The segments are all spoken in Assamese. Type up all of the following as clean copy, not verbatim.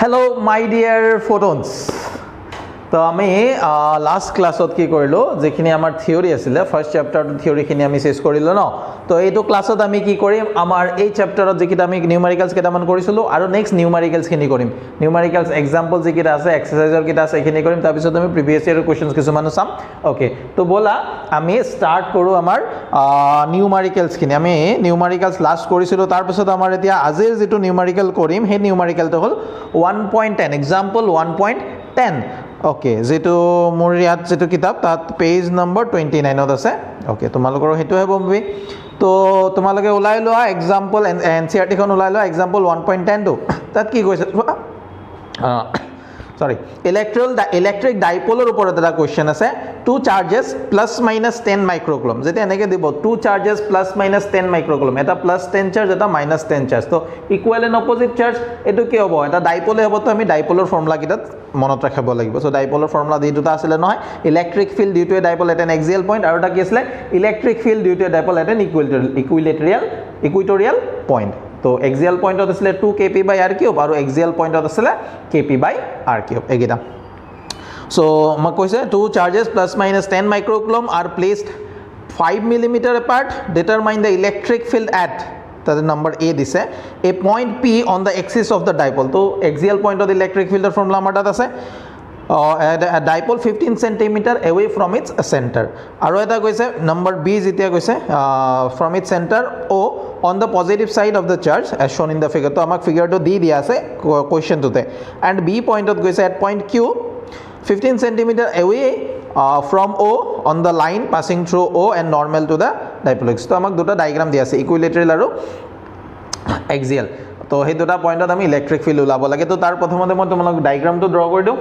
Hello my dear photons. তো আমি লাস্ট ক্লাছত কি কৰিলো যেখিনি আমাৰ থিওৰি আছিল ফাৰ্স্ট চ্যাপ্টাৰটো থিওৰিখিনি আমি শেষ কৰিলো ন তো এইটো ক্লাছত আমি কি কৰিম আমাৰ এই চ্যাপ্টাৰত যেকিটা আমি নিউমেৰিকেলছ কেটামান কৰিছিলো আৰু নেক্সট নিউমেৰিকেলছ খিনি কৰিম নিউমেৰিকেলছ এক্সাম্পল যেকিটা আছে এক্সাৰসাইজৰ কিটা আছে এখিনি কৰিম তাৰ পিছত আমি প্ৰিভিয়াস ইয়াৰৰ কোৱেশ্চনছ কিছুমানো চাম ওকে তো বলা আমি স্টাৰ্ট কৰো আমাৰ নিউমেৰিকেলছ খিনি আমি নিউমেৰিকেলছ লাস্ট কৰিছিলো তাৰ পিছত আমাৰ এতিয়া আজিৰ যেটো নিউমেৰিকেল কৰিম হে নিউমেৰিকেলটো হল 1.10 এক্সাম্পল 1.10 ओके जेतु मोर यात जेतु किताब तात पेज नंबर 29 ত আছে ओके তোমালোকৰ হেতু হ'ব মুভি তো তোমালোকে উলাই লোৱা एग्जांपल एनसीईआरटी খন उলাই লোৱা एग्जांपल 1.10 টো তাত কি কৈছে सॉरी इलेक्ट्रिक डाइपोलर ওপৰত এটা কোৱেশ্চন আছে টু চাৰ্জেস প্লাস মাইনাস 10 মাইক্ৰোকুলম যেতে এনেকে দিব টু চাৰ্জেস প্লাস মাইনাস 10 মাইক্ৰোকুলম এটা প্লাস 10 চাৰ্জ এটা মাইনাস 10 চাৰ্জ তো ইকুৱেল এন্ড অপোজিট চাৰ্জ এটো কি হ'ব এটা ডাইপোলে হ'ব তো আমি ডাইপোলৰ ফৰ্মুলা কিটাত মনত ৰাখিব লাগিব সো ডাইপোলৰ ফৰ্মুলা দি দুটা আছিল নহয় electric field due to a dipole at an axial point আৰু এটা কি আছিল electric field due to a dipole at an equatorial point तो एक्सियल पॉइंट आছিলে 2 kp by r cube और एक्सियल पॉइंट आছিলে kp by r cube एगिटा सो म কৈছে two charges plus minus 10 microcoulomb are placed 5 millimeter apart determine the electric field at that number a দিছে a point p on the axis of the dipole तो axial point of the electric field formula আমাৰ তাত আছে a dipole 15 cm away from its center আৰু এটা কৈছে number b যেতিয়া কৈছে from its center o on the positive side of the charge as shown in the figure to amak figure to di dia ase question tote and b point ot goise at point q 15 cm away from o on the line passing through o and normal to the dipole to amak duta diagram dia ase equilateral aru axial to he duta point ot ami electric field ulabo lage to tar prothomote moi tomalok diagram to draw kori diu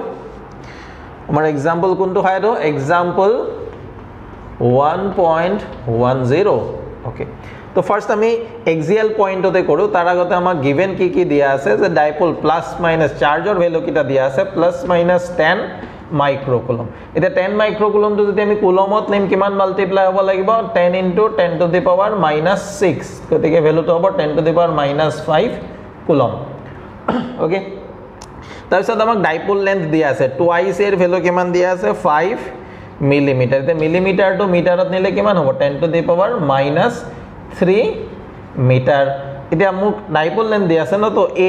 amar example kuntu hai to example 1.10 okay तो फर्स्ट আমি एक्सियल पॉइंटতে কৰো তাৰ আগতে আমাক গিভেন কি দিয়া আছে যে ডাইপোল প্লাস মাইনাস চাৰ্জৰ ভ্যালু কিটা দিয়া আছে প্লাস মাইনাস 10 মাইক্ৰোকুলম এটা 10 মাইক্ৰোকুলম তো যদি আমি কুলমত নেম কিমান মাল্টিপ্লাই হ'ব লাগিব 10 * 10 টু দি পাৱাৰ -6 গতিকে ভ্যালুটো হ'ব 10 to the power -5 coulomb okay তাৰপিছত আমাক ডাইপোল লেন্থ দিয়া আছে টুৱাইস এৰ ভ্যালু কিমান দিয়া আছে 5 মিলিমিটাৰ তে মিলিমিটাৰ টু মিটাৰত নিলে কিমান হ'ব 10 টু দি পাৱাৰ -3 meter इतना मुक डाइपोल लेंथ दिया আছে ना तो a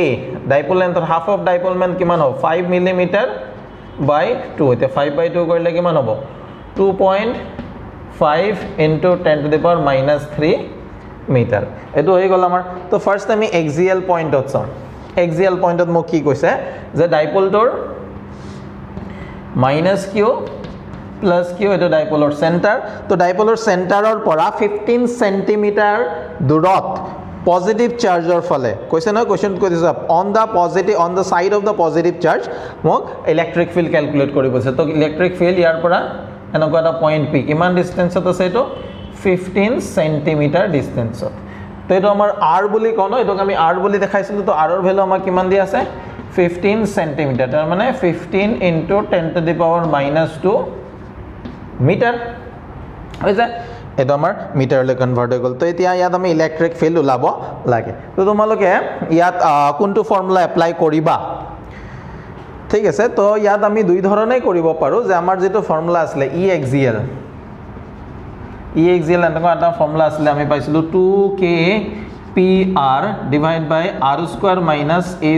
dipole length half of dipole length किमान हो 5 मिलीमीटर by 2 इते 5 by 2 কৰিলে কিমান হ'ব 2.5 into 10 to the power -3 meter এটো হৈ গল আমাৰ তো ফার্স্ট আমি एक्सियल পয়েন্টত চাম एक्सियल পয়েন্টত মোক কি কৈছে যে ডাইপোলটোৰ -q प्लस q एतो डाइपोलर सेंटर तो डाइपोलर सेंटरर পৰা 15 सेंटीमीटर दूरत पॉजिटिव चार्जर फले কৈছে না কোশ্চন কৈ দিছে on the positive on the side of the positive charge মোক ইলেক্ট্রিক ফিল্ড ক্যালকুলেট কৰি কৈছে তো ইলেক্ট্ৰিক ফিল্ড ইয়াৰ পৰা এনেকুৱা এটা পয়েন্ট p কিমান ডিসটেন্সত আছে এটো 15 সেন্টিমিটাৰ ডিসটেন্সত তো এটো আমাৰ r বুলি কোন এটো আমি r বুলি দেখাইছিলো তো r ৰ ভ্যালু আমাৰ কিমান দি আছে 15 সেন্টিমিটাৰ তাৰ মানে 15 * 10 to the power -2 मीटर হৈছে এটা আমাৰ মিটাৰলৈ কনভাৰ্ট হৈ গল তো এতিয়া ইয়াত আমি ইলেক্ট্ৰিক ফিল্ড উলাব লাগে তো তোমালোকে ইয়াত কোনটো ফৰ্মুলা এপ্লাই কৰিবা ঠিক আছে তো ইয়াত আমি দুই ধৰণে কৰিব পাৰো যে আমাৰ যেটো ফৰ্মুলা আছিল ই এক্সিয়েল এনেকুৱা এটা ফৰ্মুলা আছিল আমি পাইছিলো 2kpr ডিভাইড বাই r² - a²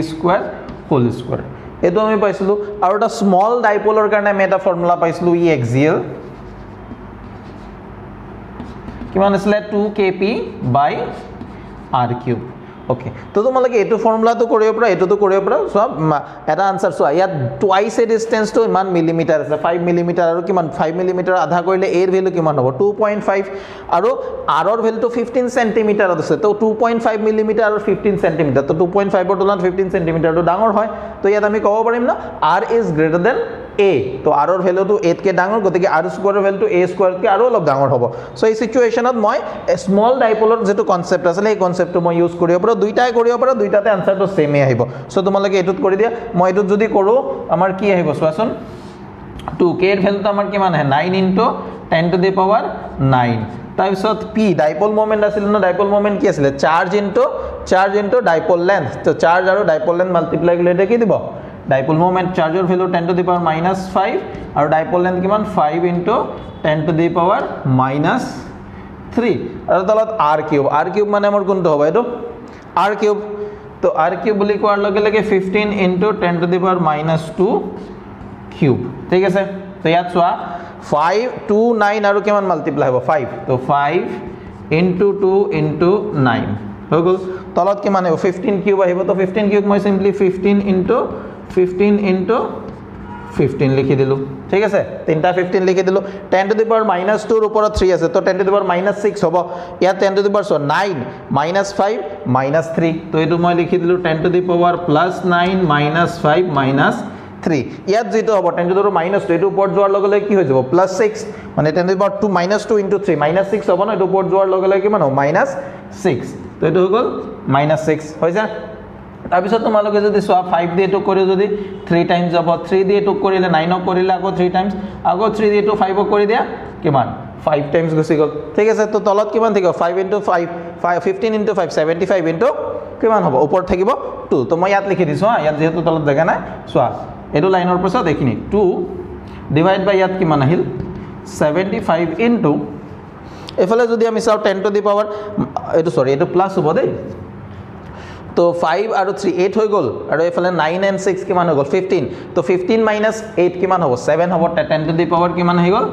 হোল স্কয়াৰ এটো আমি পাইছিলো আৰু এটা স্মল ডাইপোলৰ কাৰণে আমি এটা ফৰ্মুলা পাইছিলো ই এক্সিয়েল কিমান আছিল 2kp by r³ ओके तो তোমালোকে এটো ফর্মুলাটো কৰিব পৰা এটোটো কৰিব পৰা সব এটা আনসাৰ সো ইয়াত টুৱাইস এ ডিসটেন্স তো ইমান মিলিমিটাৰ আছে 5 মিলিমিটাৰ আৰু কিমান 5 মিলিমিটাৰ আধা কৰিলে এৰ ভ্যালু কিমান হ'ব 2.5 আৰু r ৰ ভ্যালুটো 15 সেন্টিমিটাৰ আছে তো 2.5 মিলিমিটাৰ আৰু 15 সেন্টিমিটাৰ তো 2.5 ৰ তুলনাত 15 সেন্টিমিটাৰ তো ডাঙৰ হয় তো ইয়াত আমি ক'ব পাৰিম না r is greater than a তো r ৰ ভ্যালুটো 8 কে ডাঙৰ গতিকে r স্কয়াৰ ৰ ভ্যালুটো a স্কয়াৰ কে আৰু অলপ ডাঙৰ হ'ব সো এই সিচুৱেচনত মই স্মল ডাইপোলৰ যেটো কনসেপ্ট আছে এই কনসেপ্টটো মই ইউজ কৰিব পাৰো দুইটাই কৰিব পাৰো দুইটাতে আনসাৰটো সেমে আহিব সো তোমালোকে এটুত কৰি দিয়া মই এটুত যদি কৰো আমাৰ কি আহিব চোৱাচোন 2k এৰ ভ্যালুটো আমাৰ কিমান আছে 9 * 10 to the power 9 তাৰপিছত p ডাইপোল মোমেন্ট আছিল ন ডাইপোল মোমেন্ট কি আছিল চাৰ্জ ইনটু ডাইপোল লেন্থ তো চাৰ্জ আৰু ডাইপোল লেন্থ মাল্টিপ্লাই কৰিলে কি দিব ডাইপোল মোমেন্ট চাৰ্জৰ ভ্যালু 10 টু দি পাৱাৰ -5 আৰু ডাইপোল লেন্থ কিমান 5 * 10 টু দি পাৱাৰ -3 আৰু তলত r কিউব মানে আমাৰ কোনটো হ'ব এটো r কিউব তো r কিউব বুলি কোৱাৰ লগে লগে 15 * 10 টু দি পাৱাৰ -2 কিউব ঠিক আছে তো ইয়াত চোৱা 5 2 9 আৰু কিমান মাল্টিপ্লাই হ'ব 5 তো 5 * 2 * 9 হৈ গ'ল তলত কিমান হ'ব 15 কিউব আহিব তো 15 কিউব মই সিম্পলি 15 * 15 লিখি দিলো ঠিক আছে তিনটা 15 লিখি দিলো 10 টু দি পাৱাৰ -2 ৰ ওপৰত 3 আছে তো 10 টু দি পাৱাৰ -6 হ'ব ইয়াত 10 টু দি পাৱাৰ 9 -5 -3 তো এটো মই লিখি দিলো 10 টু দি পাৱাৰ +9 -5 -3 ইয়াত যেটো হ'ব 10 টু দি পাৱাৰ -2 এটো ওপৰত যোৱাৰ লগে লগে কি হৈ যাব +6 মানে 10 টু দি পাৱাৰ 2 -2 * 3 -6 হ'ব না এটো ওপৰত যোৱাৰ লগে লগে কিমান হ'ব -6 তো এটো হৈ গ'ল -6 হৈ যায় তাৰপিছত তোমালোকে যদি সোৱা 5 দিয়ে এটো কৰি যদি 3 টাইমছ যাব 3 দিয়ে এটো কৰিলে 9 কৰিলে আকৌ 3 টাইমছ আকৌ 3 দিয়ে এটো 5 কৰি দিয়া কিমান 5 টাইমছ গুছি গ'ল ঠিক আছে তো তলত কিমান থাকিব 5 * 5 15 * 5 75 * কিমান হ'ব ওপৰত থাকিব 2 তো মই ইয়াত লিখি দিছো হা ইয়াত যেহেতু তলত জাগা নাই সোৱা এটো লাইনৰ পিছত এইখিনি 2 ডিভাইড বাই ইয়াত কিমান আহিল 75 * এফালে যদি আমি চাও 10 টু দি পাৱাৰ এটো সৰি এটো প্লাস হ'ব দেই তো 5 আৰু 3 8 হৈ গ'ল আৰু এফালে 9 and 6 কিমান হৈ গ'ল 15 তো 15 - 8 কিমান হ'ব 7 হ'ব 10 টু দি পাৱাৰ কিমান হৈ গ'ল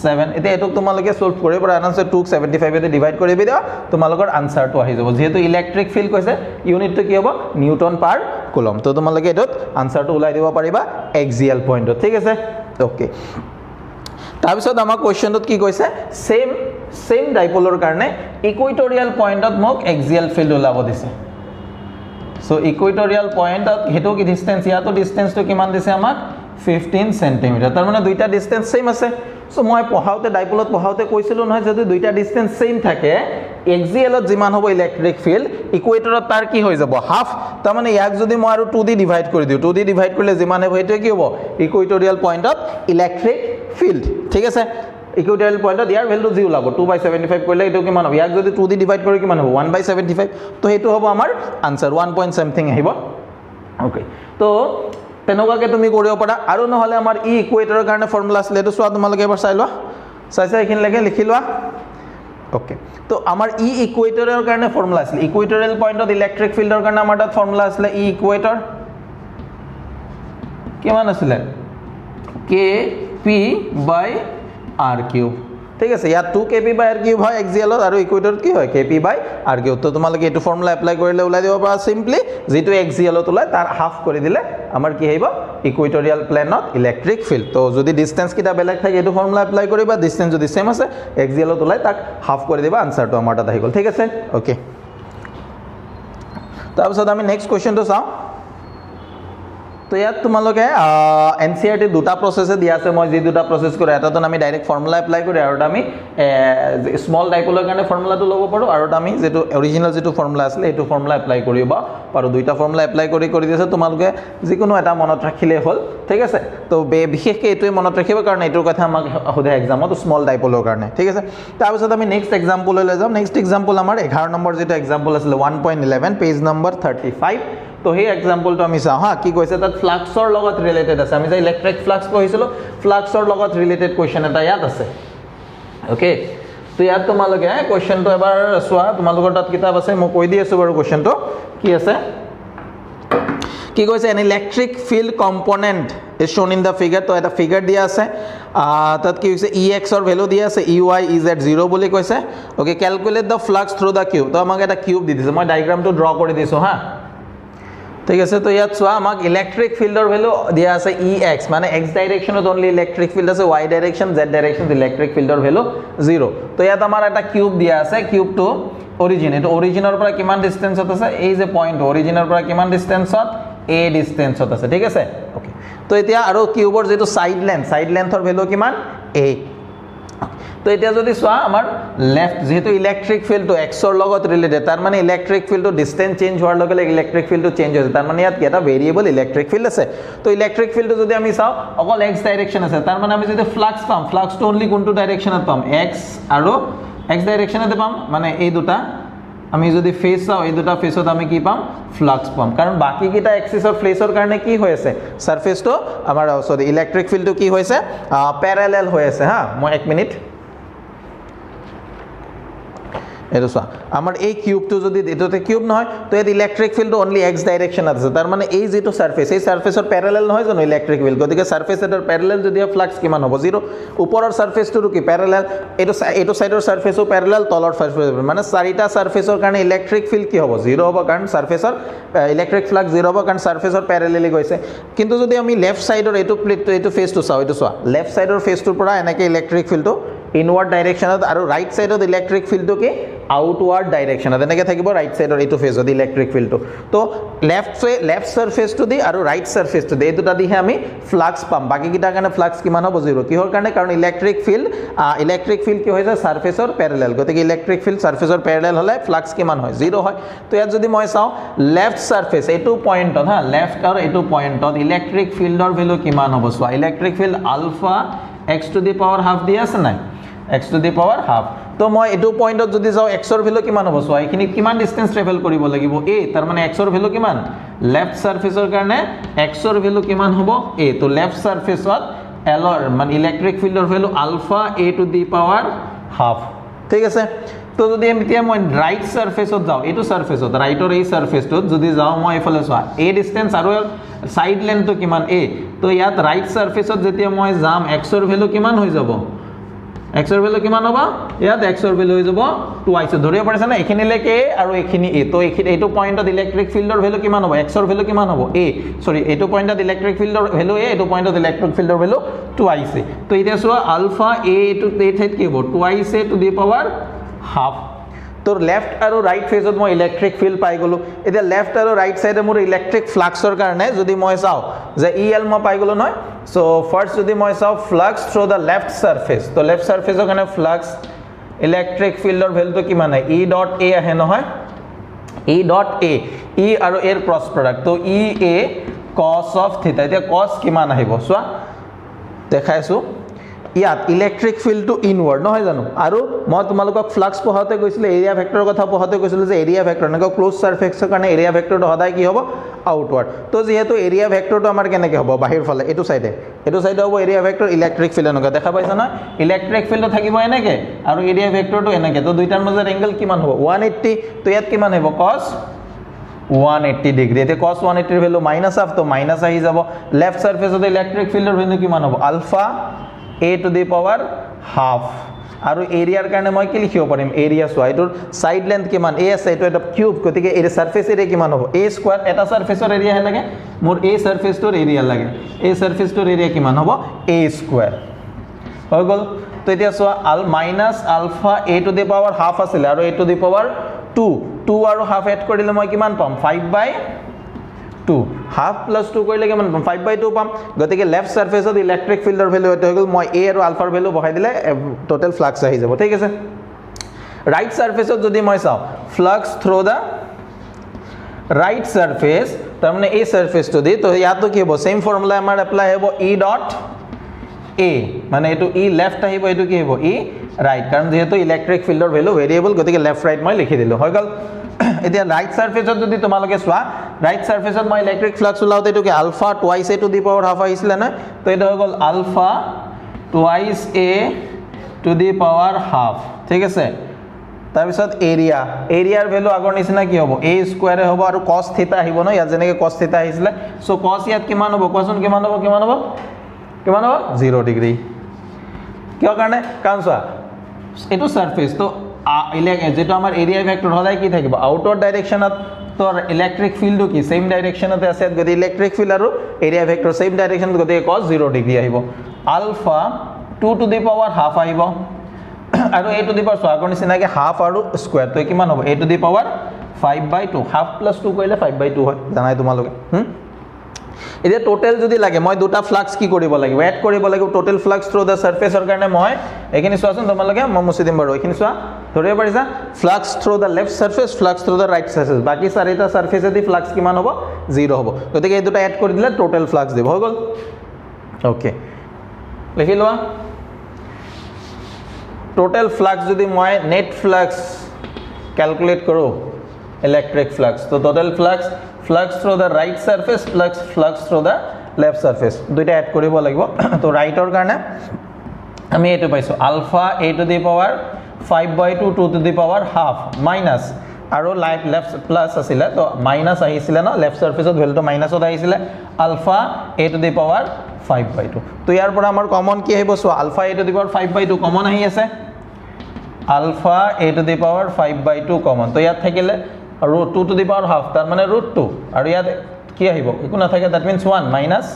7 এতিয়া এটো তোমালোকে সলভ কৰিব পাৰা আনসাৰ 2 75 এ ডিভাইড কৰি দিবা তোমালোকৰ আনসাৰটো আহি যাব যেহেতু ইলেক্ট্ৰিক ফিল্ড কৈছে ইউনিটটো কি হ'ব নিউটন পাৰ কুলম তো তোমালোকে এটোত আনসাৰটো উলাই দিব পাৰিবা এক্সিয়াল পইণ্টত ঠিক আছে ওকে তাৰপিছত আমাৰ কোৱেশ্চনটোত কি কৈছে সেম ডাইপোলৰ কাৰণে ইকুৱেটৰিয়েল পইণ্টত মোক এক্সিয়াল ফিল্ড উলাব দিছে So equatorial point at hetu ki distance ya to distance to kiman dise amak 15 cm tar mane duita distance same ase so moi pohaute dipole pohaute koisilu noy jodi duita distance same thake axial ot jiman hobo electric field equator tar ki hoy jabo half tar mane yak jodi moi aru 2d divide kori diu 2d divide korle jiman hobo eto ki hobo equatorial point ot electric field thik ase Equatorial পইণ্টত ইয়াৰ ভ্যালু 0 লাগ 2/75 কৰিলে এটো কিমান হ'ব ইয়াক যদি 2 দি ডিভাইড কৰি কিমান হ'ব 1/75 তো হেতু হ'ব আমাৰ আনসাৰ 1 পইণ্ট সামথিং আহিব ওকে তো তেনকাকে তুমি কৰিব পাৰা আৰু নহলে আমাৰ ই ইকুৱেটৰৰ কাৰণে ফৰ্মুলা আছে এটো সোৱা তোমালোকে এবাৰ চাই লোৱা চাইছা এখিন লাগে লিখি লোৱা ওকে তো আমাৰ ই ইকুৱেটৰৰ কাৰণে ফৰ্মুলা আছে ইকুৱেটৰিয়েল পইণ্টত ইলেক্ট্ৰিক ফিল্ডৰ কাৰণে আমাৰ তাত ফৰ্মুলা আছে ই ইকুৱেটৰ কিমান আছিল kp/r কিউব ঠিক আছে ইয়াত 2 kp/r কিউব হয় এক্সিয়ালত আৰু ইকুৱেটৰত কি হয় kp/r কিউব তো তোমালোকে এটো ফৰ্মুলা এপ্লাই কৰিলে উলাই দিব পাৰা সিম্পলি যেটো এক্সিয়ালত উলাই তাৰ হাফ কৰি দিলে আমাৰ কি হইব ইকুৱেটৰিয়েল প্লেনত ইলেক্ট্ৰিক ফিল্ড তো যদি ডিসটেন্স কিটা বেলেগ থাকে এটো ফৰ্মুলা এপ্লাই কৰিবা ডিসটেন্স যদি সেম আছে এক্সিয়ালত উলাই তাক হাফ কৰি দিবা আনসাৰটো আমাৰ তাত আহি গল ঠিক আছে ওকে তাৰপিছত আমি নেক্সট কোৱেশ্চনটো চাও তো ইয়াত তোমালোকে এনসিআরটি দুটা প্রসেসে দিয়া আছে মই যে দুটা প্রসেস করে এটাতো আমি ডাইরেক্ট ফর্মুলা এপ্লাই করি আর আমি স্মল ডাইপোলৰ কাৰণে ফৰ্মুলাটো লব পাৰো আৰু আমি যেটো অৰিজিনাল যেটো ফৰ্মুলা আছিল এটো ফৰ্মুলা এপ্লাই কৰিব পাৰো দুইটা ফৰ্মুলা এপ্লাই কৰি দিছে তোমালোকে যিকোনো এটা মনত ৰাখিলে হল ঠিক আছে তো বিশেষকৈ এটোই মনত ৰাখিব কাৰণ এটোৰ কথা আমাক হোদে এক্সামত স্মল ডাইপোলৰ কাৰণে ঠিক আছে তাৰপিছত আমি নেক্সট এক্সাম্পল লৈ যাম নেক্সট এক্সাম্পল আমাৰ 11 নম্বৰ যেটো এক্সাম্পল আছিল 1.11 পেজ নম্বৰ 35 তো হে এক্সাম্পল তো আমি চাও হা কি কৈছে তাত ফ্লাক্সৰ লগত ৰিলেটেড আছে আমি যে ইলেক্ট্ৰিক ফ্লাক্স পঢ়িছিলো ফ্লাক্সৰ লগত ৰিলেটেড কোৱেশ্চন এটা ইয়াত আছে ওকে তো ইয়াত তোমালোকে কোৱেশ্চনটো এবাৰ চোৱা তোমালোকৰ তাত কিতাপ আছে মই কৈ দি আছো বাৰু কোৱেশ্চনটো কি আছে কি কৈছে an electric field component is shown in the figure তো এটা ফিগার দিয়া আছে তাত কি হৈছে ex ৰ ভ্যালু দিয়া আছে ey is at 0 বুলি কৈছে okay calculate the flux through the cube তো আমাক এটা কিউব দি দিছে মই ডায়াগ্ৰামটো ড্ৰ কৰি দিছো হা ঠিক আছে তো ইয়াত সোয়া আমাক ইলেক্ট্ৰিক ফিল্ডৰ ভ্যালু দিয়া আছে ex মানে x ডাইৰেকশনত অনলি ইলেক্ট্ৰিক ফিল্ড আছে y direction z direction electric ফিল্ডৰ ভ্যালু 0 তো ইয়াত আমাৰ এটা কিউব দিয়া আছে কিউব টু অৰিজিন এটো অৰিজিনৰ পৰা কিমান ডিসটেন্সত আছে এই যে পয়েন্ট অৰিজিনৰ পৰা কিমান ডিসটেন্সত a ডিসটেন্সত আছে ঠিক আছে ওকে তো এতিয়া আৰু কিউবৰ যেটো সাইড লেন্থৰ ভ্যালু কিমান a তো এতিয়া যদি সোয়া আমাৰ লেফট যেহেতু ইলেক্ট্ৰিক ফিল্ড টু x ৰ লগত ৰিলেটেড তাৰ মানে electric field to distance change হোৱাৰ লগে লগে ইলেক্ট্ৰিক ফিল্ড টু চেঞ্জ হৈছে তাৰ মানে ইয়াত এটা ভেৰিয়েবল ইলেক্ট্ৰিক ফিল্ড আছে তো ইলেক্ট্ৰিক ফিল্ড যদি আমি চাও অকল x ডাইৰেকশন আছে তাৰ মানে আমি যদি ফ্লাক্স পাম ফ্লাক্স টু অনলি কোনটো ডাইৰেকশনত পাম x আৰু x ডাইরেকশনতে পাম মানে এই দুটা আমি যদি ফেজ চাওঁ এই দুটা ফেজত আমি কি পাম ফ্লাক্স পাম কাৰণ বাকি কিটা এক্সিসৰ ফ্লেজৰ কাৰণে কি হৈ আছে সাৰফেসটো আমাৰ সৰি ইলেক্ট্ৰিক ফিল্ডটো কি হৈছে প্যাৰালেল হৈ আছে হা মই 1 মিনিট এটো চোৱা আমাৰ এই কিউবটো যদি এটোতে কিউব নহয় তো এই ইলেক্ট্ৰিক ফিল্ডটো অনলি এক্স ডাইৰেকশন আছে তাৰ মানে এই যেটো সাৰফেস এই সাৰফেসৰ প্যাৰালেল নহয় জানো ইলেক্ট্ৰিক ফিল্ড গতিকে সাৰফেস এটাৰ প্যাৰালেল যদি ফ্লাক্স কিমান হ'ব 0 ওপৰৰ সাৰফেসটো কি প্যাৰালেল এটো সাইডৰ সাৰফেসও প্যাৰালেল তলৰ সাৰফেস মানে চাৰিটা সাৰফেসৰ কাৰণে ইলেক্ট্ৰিক ফিল্ড কি হ'ব 0 হ'ব কাৰণ সাৰফেসৰ ইলেক্ট্ৰিক ফ্লাক্স 0 হ'ব কাৰণ সাৰফেসৰ প্যাৰালেলি গৈছে কিন্তু যদি আমি লেফট সাইডৰ এটো প্লেটটো এটো ফেসটো চাও এটো চোৱা লেফট সাইডৰ ফেসটোৰ পৰা এনেকে ইলেক্ট্ৰিক ফিল্ডটো ইনওয়াৰ্ড ডাইৰেকশনত আৰু ৰাইট সাইডত ইলেক্ট্ৰিক ফিল্ডটো কি আউটওয়াৰ্ড ডাইৰেকশনত এনেকে থাকিব ৰাইট সাইডৰ এটো ফেজত ইলেক্ট্ৰিক ফিল্ডটো তো লেফট সাৰফেসটো দি আৰু ৰাইট সাৰফেসটো দি এই দুটা দিহে আমি ফ্লাক্স পাম বাকি কিটা কাৰণে ফ্লাক্স কিমান হ'ব 0 কিহৰ কাৰণে কাৰণ ইলেক্ট্ৰিক ফিল্ড কি হৈছে সাৰফেসৰ প্যাৰালেল গতিকে ইলেক্ট্ৰিক ফিল্ড সাৰফেসৰ প্যাৰালেল হলে ফ্লাক্স কিমান হয় 0 হয় তো ইয়াত যদি মই চাও লেফট সারফেস এটো পয়েন্টত হা লেফট আৰু এটো পয়েন্টত ইলেক্ট্ৰিক ফিল্ডৰ ভ্যালু কিমান হ'ব সোয়া electric field alpha x to the power half দি আছে নাই x to the power half তো মই এটো পয়েন্টত যদি যাও x ৰ ভ্যালু কিমান হ'ব সোয়া এখিনি কিমান ডিসটেন্স ট্ৰাভেল কৰিব লাগিব a তাৰ মানে x ৰ ভ্যালু কিমান লেফট সাৰফেসৰ কাৰণে x ৰ ভ্যালু কিমান হ'ব a তো লেফট সাৰফেসত l ৰ মানে ইলেক্ট্ৰিক ফিল্ডৰ value alpha a to the power half ঠিক আছে তো যদি আমি এতিয়া মই রাইট সারফেসত যাও এটো সারফেসত ৰাইটৰ এই সাৰফেসটোত যদি যাও মই এফালে সোয়া a ডিসটেন্স আৰু সাইড লেন্থটো কিমান a তো ইয়াত ৰাইট সাৰফেসত যেতিয়া মই যাম x ৰ ভ্যালু কিমান হৈ যাব x ৰ ভ্যালু কিমান হ'ব ইয়াত x ৰ ভ্যালু হৈ যাব 2 ধৰিব পাৰিছা না এখিনিলৈকে আৰু এখিনি a তো এইটো পয়েন্টত ইলেক্ট্ৰিক ফিল্ডৰ ভ্যালু কিমান হ'ব x ৰ ভ্যালু কিমান হ'ব a সৰি এইটো পয়েন্টত ইলেক্ট্ৰিক ফিল্ডৰ ভ্যালু a এইটো পয়েন্টত ইলেক্ট্ৰিক ফিল্ডৰ ভ্যালু 2 তো এতিয়া চোৱা আলফা a টু a ঠাইত কি হ'ব 2 a to the power half তো লেফট আৰু ৰাইট ফেজত মই ইলেক্ট্ৰিক ফিল্ড পাই গলো এতিয়া লেফট আৰু ৰাইট সাইডে মোৰ ইলেক্ট্ৰিক ফ্লাক্সৰ কাৰণে যদি মই চাও যে el মই পাই গলো নহয় সো ফার্স্ট যদি মই চাও flux through the left surface তো লেফট সাৰফেসৰ কাৰণে ফ্লাক্স ইলেক্ট্ৰিক ফিল্ডৰ ভ্যালুটো কিমান হয় e ডট a আহে নহয় e ডট a e আৰু a ৰ ক্ৰস প্ৰডাক্ট তো e a cos of theta এতিয়া cos কিমান আহিব সোৱা দেখাইছো ইয়াত ইলেক্ট্ৰিক ফিল্ডটো ইনওয়াৰ্ড নহয় জানো আৰু মই তোমালোকক ফ্লাক্স পঢ়াতে কৈছিল এৰিয়া ভেক্টৰৰ কথা পঢ়াতে কৈছিল যে এৰিয়া ভেক্টৰ নক ক্লোজ সাৰফেসৰ কাৰণে এৰিয়া ভেক্টৰটো সদায় কি হ'ব আউটওয়াৰ্ড তো যেহেতু এৰিয়া ভেক্টৰটো আমাৰ কেনেকৈ হ'ব বাহিৰ ফালে এটো সাইডে হ'ব এৰিয়া ভেক্টৰ ইলেক্ট্ৰিক ফিল্ড এনেকা দেখা পাইছা না ইলেক্ট্ৰিক ফিল্ডটো থাকিব এনেকে আৰু এৰিয়া ভেক্টৰটো এনেকে তো দুইটাৰ মাজৰ এংগল কিমান হ'ব 180 তো ইয়াত কিমান হ'ব cos 180 ডিগ্ৰী এতে cos 180 ৰ ভ্যালু মাইনাস হাফ তো মাইনাস আহি যাব লেফট সাৰফেসত ইলেক্ট্ৰিক ফিল্ডৰ ভ্যালু কিমান হ'ব ULFA a to the power half আৰু এৰিয়াৰ কাৰণে মই কি লিখিব পাৰিম এৰিয়া সোয়া এটোৰ সাইড লেন্থ কিমান a আছে এটো এটা কিউব গতিকে এৰিয়া সাৰফেস এৰিয়া কিমান হ'ব a স্কয়াৰ এটা সাৰফেসৰ এৰিয়া হে লাগে মোৰ a সাৰফেসটোৰ এৰিয়া লাগে a সাৰফেসটোৰ এৰিয়া কিমান হ'ব a স্কয়ার হৈ গল তো এতিয়া সোয়া minus alpha a to the power half আছিল আৰু a to the power 2 আৰু হাফ এড কৰিলে মই কিমান পাম 5/2 হাফ প্লাস 2 কৰিলে কিমান পাম 5/2 পাম গতিকে লেফট সাৰফেসত ইলেক্ট্ৰিক ফিল্ডৰ ভ্যালু এটো হৈ গল মই a আৰু আলফাৰ ভ্যালু বহাই দিলে টোটাল ফ্লাক্স আহি যাব ঠিক আছে ৰাইট সাৰফেসত যদি মই চাও flux through the right surface তাৰ মানে এই সাৰফেসটো দি তো ইয়াতো কি হ'ব সেম ফৰ্মুলা আমাৰ এপ্লাই হ'ব e ডট a মানে এটো e লেফট আহিব এটো কি হ'ব e রাইট কাৰণ যেহেতু ইলেক্ট্ৰিক ফিল্ডৰ ভ্যালু ভেৰিয়েবল গতিকে লেফট ৰাইট মই লিখি দিলো হৈ গল এতিয়া ৰাইট সাৰফেসত যদি তোমালোকে সোৱা ৰাইট সাৰফেসত মই ইলেক্ট্ৰিক ফ্লাক্স উলাওতে এটো কি alpha twice a to the power half আহিছিল না তো এটা হৈ গল alpha twice a to the power half ঠিক আছে তাৰ পিছত এৰিয়াৰ ভ্যালু আগৰ নিচিনা কি হ'ব a স্কয়াৰ হ'ব আৰু cos থিটা আহিব ন ইয়াত যেনেকৈ cos থিটা আহিছিল সো cos ইয়াত কিমান হ'ব কোৱাচোন কিমান হ'ব 0 ডিগ্ৰী কিয় কাৰণে কাৰণ সোৱা এটো সাৰফেস তো যেটো আমাৰ এৰিয়া ভেক্টৰ হলাই কি থাকিব আউটওয়াৰ্ড ডাইৰেকশনত তো ইলেক্ট্ৰিক ফিল্ডটো কি সেম ডাইৰেকশনতে আছে গতি ইলেক্ট্ৰিক ফিল্ড আৰু এৰিয়া ভেক্টৰ সেম ডাইৰেকশন গতি cos 0 ডিগ্ৰী আহিব alpha 2 to the power half আহিব আৰু a টু দি পাৱাৰ আগৰ নিচিনাকে হাফ আৰু স্কয়াৰ তো কিমান হ'ব a to the power 5/2 half plus 2 কৰিলে 5/2 হয় জানাই তোমালোকে এতিয়া টোটাল যদি লাগে মই দুটা ফ্লাক্স কি কৰিব লাগিব এড কৰিব লাগিব টোটাল ফ্লাক্স থ্ৰু দা সাৰফেসৰ কাৰণে মই এখিনি চোৱাচোন তোমালোকে মই মুছি দিম বাৰু এখিনি চোৱা ধৰিব পাৰিছা flux through the left surface flux through the right surface বাকি চাৰিটা সারফেসে দি ফ্লাক্স কিমান হ'ব 0 হ'ব গতিকে এই দুটা এড কৰি দিলে টোটাল ফ্লাক্স দিব হৈ গল ওকে লিখি লোৱা টোটাল ফ্লাক্স যদি মই নেট ফ্লাক্স ক্যালকুলেট কৰোঁ ইলেক্ট্ৰিক ফ্লাক্স তো total flux through the right surface flux through the left surface দুইটা এড কৰিব লাগিব তো ৰাইটৰ কাৰণে আমি এইটো পাইছো alpha a to the power 5/2 2 to the power half minus আৰু লেফট প্লাস আছিল তো মাইনাস আহিছিল না লেফট সাৰফেসত ভ্যালুটো মাইনাসত আহিছিল alpha a to the power 5/2 তো ইয়াৰ পৰা আমাৰ কমন কি আহিব so alpha a to the power 5/2 common আহি আছে alpha a to the power 5/2 common তো ইয়াত থাকিলে root 2 to the power half তাৰ মানে root 2 আৰু ইয়াত কি আহিব একো না থাকে that means 1 minus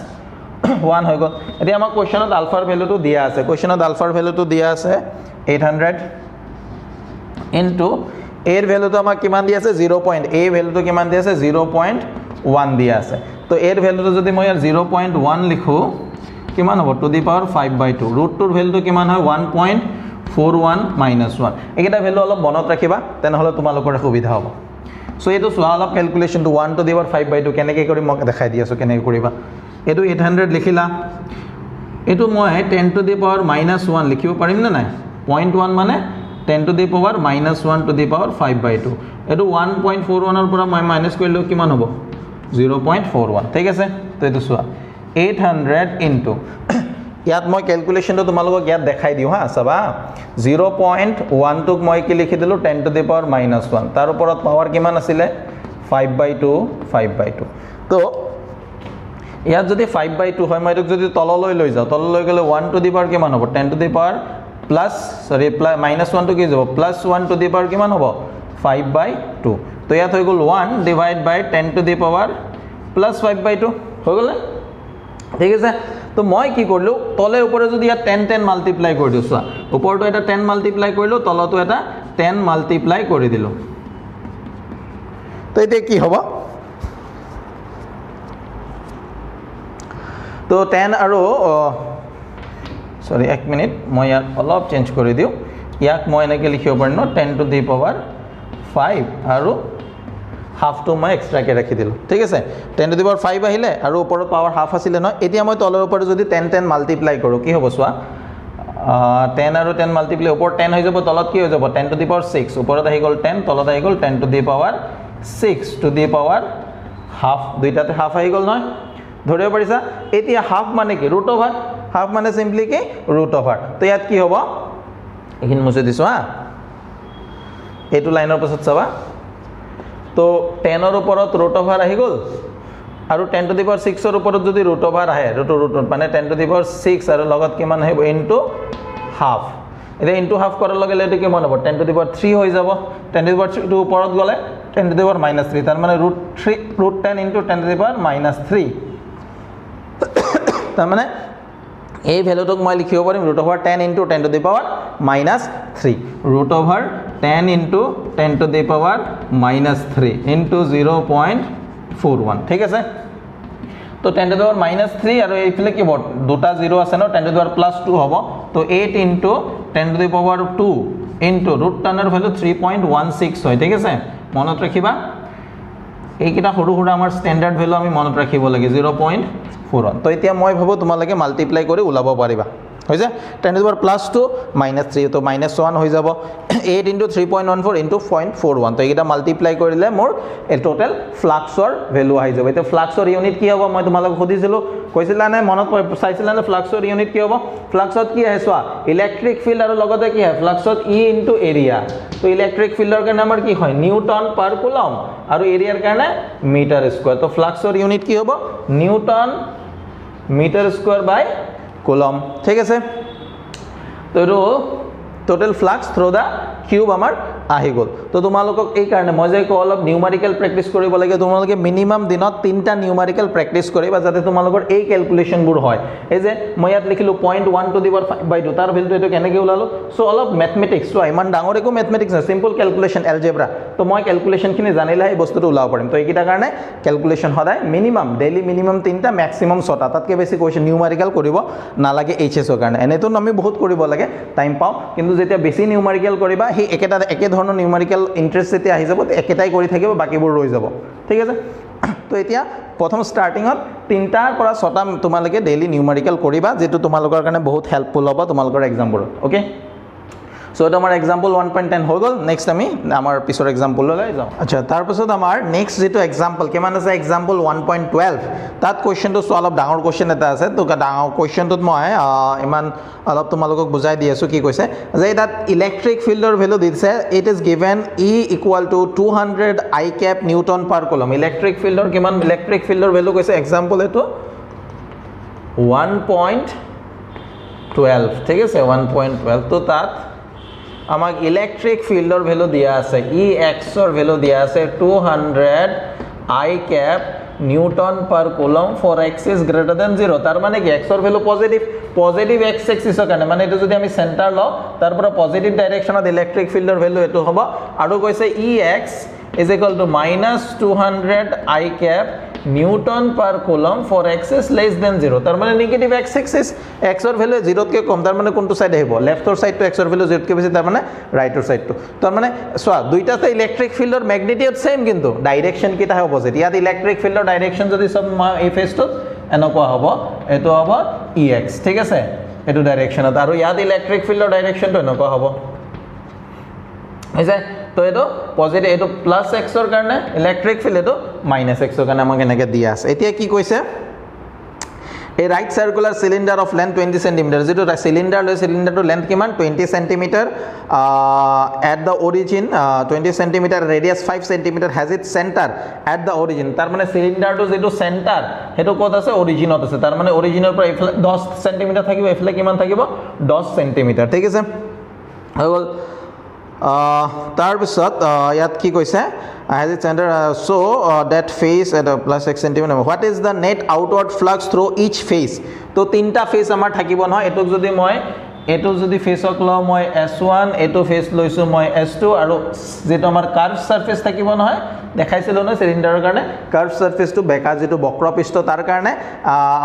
1 হৈ গল এতিয়া আমাৰ কোৱেশ্চনত আলফাৰ ভ্যালুটো দিয়া আছে কোৱেশ্চনত আলফাৰ ভ্যালুটো দিয়া আছে 800 ইনটু এৰ ভ্যালুটো আমাক কিমান দিয়া আছে 0. a ভ্যালুটো কিমান দিয়া আছে 0.1 দিয়া আছে তো এৰ ভ্যালুটো যদি মই ইয়াৰ 0.1 লিখো কিমান হ'ব টু দি পাৱাৰ 5/2 root 2 ৰ ভ্যালুটো কিমান হয় 1.41 minus 1 এইকেইটা ভ্যালু অলপ মনত ৰাখিবা তেনেহলে তোমালোকৰ সুবিধা হ'ব সো এটো সোয়া অলপ calculation to 1 to the power 5/2 কেনেকৈ কৰি মই দেখাই দি আছো কেনেকৈ কৰিবা এটো 800 লিখিলা এটো মই 10 টু দি পাৱাৰ -1 লিখিব পাৰিম না নাই 0.1 মানে 10 to the power -1 to the power 5/2 এটো 1.41 ৰ পৰা মই মাইনাস কৰিলে কিমান হ'ব 0.41 ঠিক আছে তো এটো সোয়া 800 ইনটু ইয়াত মই ক্যালকুলেশনটো তোমালোকক ইয়াত দেখাই দিও হা সবা 0.1 টুক মই কি লিখি দিলো 10 টু দি পাৱাৰ -1 তাৰ ওপৰত পাৱাৰ কিমান আছিল 5/2 তো ইয়াত যদি 5/2 হয় মই এটোক যদি তললৈ লৈ যাও তললৈ গলে 1 টু দি পাৱাৰ কিমান হ'ব 10 টু দি পাৱাৰ প্লাস সৰি -1 টু কি যাব +1 টু দি পাৱাৰ কিমান হ'ব 5/2 তো ইয়াত হৈ গল 1 divide by 10 to the power +5/2 হৈ গল ঠিক আছে তো মই কি কৰিলো তলে উপৰে যদি ইয়া 10 মাল্টিপ্লাই কৰি দিছো ওপৰটো এটা 10 মাল্টিপ্লাই কৰিলো তলটো এটা 10 মাল্টিপ্লাই কৰি দিলো তো এতে কি হ'ব তো 10 আৰু সৰি 1 মিনিট মই ইয়াক অলপ চেঞ্জ কৰি দিও ইয়াক মই এনেকৈ লিখিব পাৰিম ন 10 টু দি পাৱাৰ 5 আৰু হাফ টু মই এক্সট্ৰাকে ৰাখি দিলো ঠিক আছে 10 টু দি পাৱাৰ 5 আহিলে আৰু ওপৰত পাৱাৰ হাফ আছিল ন এতিয়া মই তলৰ ওপৰত যদি 10 মাল্টিপ্লাই কৰো কি হ'ব সোৱা 10 আৰু 10 মাল্টিপ্লাই ওপৰত 10 হৈ যাব তলত কি হৈ যাব 10 টু দি পাৱাৰ 6 ওপৰত আহি গল 10 তলত আহি গল 10 to the power 6 two the power half দুইটাতে হাফ আহি গল নহয় ধৰিব পাৰিছা এতিয়া হাফ মানে কি ৰুট ওভাৰ হাফ মানে সিম্পলি কি ৰুট ওভাৰ তো ইয়াত কি হ'ব এখিন মুছে দিছো হা এইটো লাইনৰ পাছত চাবা তো 10 ৰ ওপৰত ৰুট ওভাৰ আহি গল আৰু 10 টু দি পাৱাৰ 6 ৰ ওপৰত যদি ৰুট ওভাৰ আহে ৰুট মানে 10 টু দি পাৱাৰ 6 আৰু লগত কিমান আহিব ইনটু হাফ এটা ইনটু হাফ কৰাৰ লগে লগে কিমান হ'ব 10 টু দি পাৱাৰ 3 হৈ যাব 10 টু দি পাৱাৰ 3 ওপৰত গলে 10 টু দি পাৱাৰ -3 তাৰ মানে √10 ইনটু 10 টু দি পাৱাৰ -3 তাৰ মানে এই ভ্যালুটোক মই লিখিব পাৰিম √10 into 10 to the power -3 √10 into 10 to the power -3 into 0.41 ঠিক আছে তো 10 টু দি পাৱাৰ -3 আৰু এইফালে কি হ'ব দুটা 0 আছে ন 10 টু দি পাৱাৰ +2 হ'ব তো 8 into 10 to the power 2 into √10 ৰ ভ্যালু 3.16 হয় ঠিক আছে মনত ৰাখিবা এইকিটা সৰু সৰু আমাৰ স্ট্যান্ডাৰ্ড ভ্যালু আমি মনত ৰাখিব লাগে 0.41 তো এতিয়া মই ভাবো তোমালোকে মাল্টিপ্লাই কৰি উলাব পাৰিবা হৈছে 10 টু দি পাৱাৰ +2 -3 তো -1 হৈ যাব 8 ইনটু 3.14 ইনটু 0.41 তো এইটা মাল্টিপ্লাই কৰিলে মোৰ টোটাল ফ্লাক্সৰ ভ্যালু আহি যাব এটা ফ্লাক্সৰ ইউনিট কি হ'ব মই তোমালোক খুদিছিলো কৈছিলা না মনত চাইছিলা না ফ্লাক্সৰ ইউনিট কি হ'ব ফ্লাক্সত কি আহে সোৱা ইলেক্ট্ৰিক ফিল্ড আৰু লগতে কি হয় ফ্লাক্সত E ইনটু এৰিয়া তো ইলেক্ট্ৰিক ফিল্ডৰ কাৰণে আমাৰ কি হয় নিউটন পাৰ কুলম আৰু এৰিয়াৰ কাৰণে মিটাৰ স্কয়াৰ তো ফ্লাক্সৰ ইউনিট কি হ'ব নিউটন মিটাৰ স্কয়াৰ বাই কুলম ঠিক আছে তো টোটাল ফ্লাক্স থ্ৰু দা কিউব আমাৰ আহি গল তো তোমালোকক এই কাৰণে মই যে অলপ নিউমাৰিকেল প্ৰেক্টিস কৰিব লাগে তোমালোকে মিনিমাম দিনত 3টা নিউমাৰিকেল প্ৰেক্টিস কৰিবা যাতে তোমালোকৰ এই ক্যালকুলেশনবোৰ হয় এই যে মই ইয়াত লিখিলো 0.1 টু দি পাৱাৰ 5/2 তাৰ ভ্যালুটো এটো কেনেকৈ উলালো সো অলপ ম্যাথমেটিক্স তো ইমান ডাঙৰ একো ম্যাথমেটিক্স না সিম্পল ক্যালকুলেশন এলজেব্ৰা তো মই ক্যালকুলেশন খিনি জানিলে এই বস্তুটো উলাব পাৰিম তো এইকিটা কাৰণে ক্যালকুলেশন সদায় মিনিমাম ডেইলি মিনিমাম 3টা ম্যাক্সিমাম 6টা তাতকে বেছি কোৱেশ্চন নিউমাৰিকেল কৰিব নালাগে এইচএছৰ কাৰণে এনেতো আমি বহুত কৰিব লাগে টাইম পাও কিন্তু যেতিয়া বেছি নিউমাৰিকেল কৰিবা হি একে ধৰণৰ নিউমাৰিকেল ইন্টাৰেষ্ট যেতিয়া আহি যাব একেটাই কৰি থাকিব বাকিবোৰ ৰৈ যাব ঠিক আছে তো এতিয়া প্ৰথম স্টাৰ্টিংত 3টাৰ পৰা 6টা তোমালোকে ডেইলি নিউমাৰিকেল কৰিবা যেটো তোমালোকৰ কাৰণে বহুত হেল্পফুল হ'ব তোমালোকৰ এক্সামবোৰ ওকে সো এটা আমাৰ এক্সাম্পল 1.10 হৈ গ'ল নেক্সট আমি আমাৰ পিছৰ এক্সাম্পললৈ যাওঁ আচ্ছা তাৰপিছত আমাৰ নেক্সট যেটো এক্সাম্পল কিমান আছে এক্সাম্পল 1.12 তাত কোৱেশ্চনটো সো অলপ ডাঙৰ কোৱেশ্চন এটা আছে তো ডাঙৰ কোৱেশ্চনটোত মই ইমান অলপ তোমালোকক বুজাই দি আছো কি কৈছে যে তাত ইলেক্ট্ৰিক ফিল্ডৰ ভ্যালু দিছে it is given E equal to 200 I cap newton per coulomb electric ফিল্ডৰ কিমান ইলেক্ট্ৰিক ফিল্ডৰ ভ্যালু কৈছে এক্সাম্পল এটো 1.12 ঠিক আছে 1.12 তো তাত আমাক ইলেক্ট্রিক ফিল্ডৰ ভ্যালু দিয়া আছে Ex ৰ ভ্যালু দিয়া আছে 200 I cap newton per coulomb for x is greater than 0 তাৰ মানে কি x ৰ ভ্যালু পজিটিভ x এক্সিসৰ কাৰণে মানে এটো যদি আমি সেন্টাৰ লও তাৰ পৰা পজিটিভ ডাইৰেকশনত ইলেক্ট্ৰিক ফিল্ডৰ ভ্যালু এটো হ'ব আৰু কৈছে Ex is equal to minus 200 I cap Newton per coulomb for x is less than 0 তার মানে নেগেটিভ x এক্সিস x ৰ ভ্যালু 0 তকৈ কম তাৰ মানে কোনটো সাইড আহিব লেফটৰ সাইডটো x ৰ ভ্যালু 0 তকৈ বেছি তাৰ মানে ৰাইটৰ সাইডটো তাৰ মানে সোয়া দুইটাতে ইলেক্ট্ৰিক ফিল্ডৰ ম্যাগনিটিউড সেম কিন্তু ডাইৰেকশন কিটা হ'ব অপোজিট ইয়াত ইলেক্ট্ৰিক ফিল্ডৰ ডাইৰেকশন যদি সব এই ফেজটো এনেকুৱা হ'ব এটো হ'ব Ex ঠিক আছে এটো ডাইৰেকশনত আৰু ইয়াত ইলেক্ট্ৰিক ফিল্ডৰ ডাইৰেকশনটো এনেকুৱা হ'ব হৈছে তো এটো পজিটিভ এটো প্লাস x ৰ কাৰণে ইলেক্ট্ৰিক ফিল্ড এটো মাইনাস x ৰ কাৰণে আমাক এনেকৈ দিয়া আছে এতিয়া কি কৈছে A right circular cylinder of length 20 cm যেটো cylinder লৈ cylinderটো length কিমান 20 cm at the origin 20 cm radius 5 cm has its center at the origin তাৰ মানে cylinderটো যেটো center হেটো ক'ত আছে অৰিজিনত আছে তাৰ মানে অৰিজিনৰ পৰা এফালে 10 cm থাকিব এফালে কিমান থাকিব 10 cm ঠিক আছে হৈ গ'ল তাৰ পিছত ইয়াত কি কৈছে has its center so that face at a plus x cm what is the net outward flux through each face তো তিনটা ফেস আমাৰ থাকিব নহয় এটো যদি মই এটো যদি ফেসক ল মই s1 এটো ফেস লৈছো মই s2 আৰু যেটো আমাৰ কাৰ্ভ সাৰফেস থাকিব নহয় দেখাইছিল ন সিলিন্ডাৰৰ কাৰণে কাৰ্ভ সাৰফেসটো বেকা যেটো বক্ৰপৃষ্ঠ তাৰ কাৰণে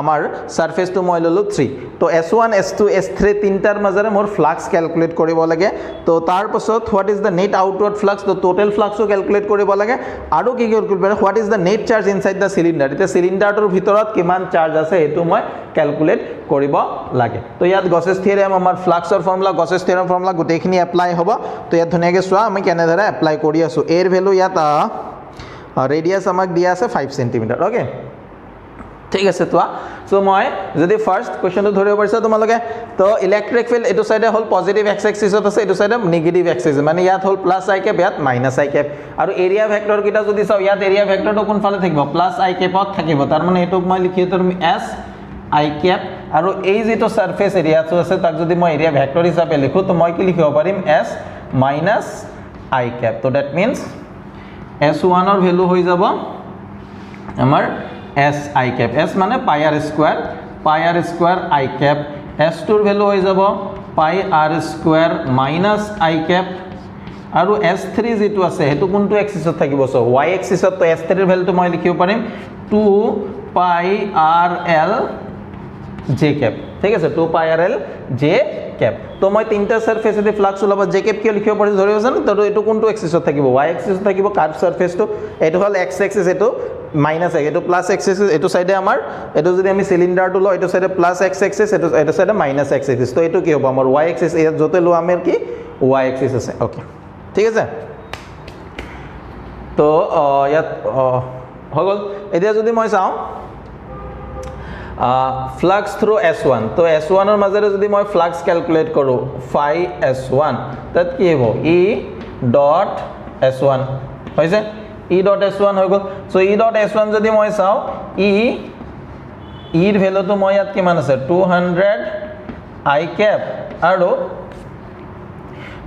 আমাৰ সাৰফেসটো মই ললো 3 তো s1 s2 s3 তিনটাৰ মাজৰে মোৰ ফ্লাক্স ক্যালকুলেট কৰিব লাগে তো তাৰ পাছত what is the net outward flux তো টোটাল ফ্লাক্সও ক্যালকুলেট কৰিব লাগে আৰু কি ক্যালকুলেট কৰে what is the net charge inside the cylinder এটা সিলিন্ডাৰটোৰ ভিতৰত কিমান চাৰ্জ আছে এটো মই ক্যালকুলেট কৰিব লাগে তো ইয়াত গসেস থিওৰেম আমাৰ ফ্লাক্সৰ ফৰ্মুলা গসেস থিওৰেম ফৰ্মুলা গোটেইখিনি এপ্লাই হ'ব তো ইয়াত ধুনিয়াকৈ চোৱা আমি কেনেদৰে এপ্লাই কৰি আছো এৰ ভ্যালু ইয়াত ৰেডিয়াস আমাক দিয়া আছে 5 cm ওকে ঠিক আছে তো সো মই যদি ফার্স্ট কোশ্চেনটো ধৰিব পাৰিছা তোমালোকে তো ইলেক্ট্ৰিক ফিল্ড এটো সাইডে হল পজিটিভ x এক্সিসত আছে এটো সাইডে নেগেটিভ x এক্সিস মানে ইয়াত হল প্লাস I cap ইয়াত মাইনাস I cap আৰু এৰিয়া ভেক্টৰ কিটা যদি চাও ইয়াত এৰিয়া ভেক্টৰটো কোন ফালে থাকিব প্লাস I cap ত থাকিব তাৰ মানে এটোক মই লিখিছো তুমি s I cap আৰু এই যেটো সাৰফেস এৰিয়াটো আছে তাক যদি মই এৰিয়া ভেক্টৰ হিচাপে লিখো তো মই কি লিখিব পাৰিম s minus I cap তো দ্যাট মিন্স s1 ৰ ভ্যালু হৈ যাব আমাৰ s I cap s মানে pi r square I cap s2 ৰ ভ্যালু হৈ যাব pi r square minus I cap আৰু s3 যেটো আছে হেতু কোনটো এক্সিসত থাকিব সো y এক্সিসত তো s3 ৰ ভ্যালুটো মই লিখিব পাৰিম 2 pi r l j cap ঠিক আছে 2 pi r l j cap তো মই তিনটা সারফেস এতে ফ্লাক্স ওলাব j cap কি লিখিব পাৰি ধৰিব জানো তো এটো কোনটো এক্সিসত থাকিব y এক্সিসত থাকিব কার্ভ সারফেসটো এটো হল x এক্সিস এটো মাইনাস এটো প্লাস x এক্সিস এটো সাইডে আমাৰ এটো যদি আমি সিলিন্ডাৰটো ল এটো সাইডে প্লাস x এক্সিস এটো সাইডে মাইনাস x এক্সিস তো এটো কি হ'ব আমাৰ y এক্সিস ইয়াত যতে লো আমাৰ কি y এক্সিস আছে ওকে ঠিক আছে তো ইয়াত হৈ গ'ল এতিয়া যদি মই চাও flux through s1 তো s1 ৰ মাজেৰে যদি মই ফ্লাক্স ক্যালকুলেট কৰো phi s1 তাত কি হ'ব e dot s1 হৈছে e dot s1 হৈ গ'ল সো e dot s1 যদি মই চাও e এৰ ভ্যালুটো মই ইয়াত কিমান আছে 200 I cap আৰু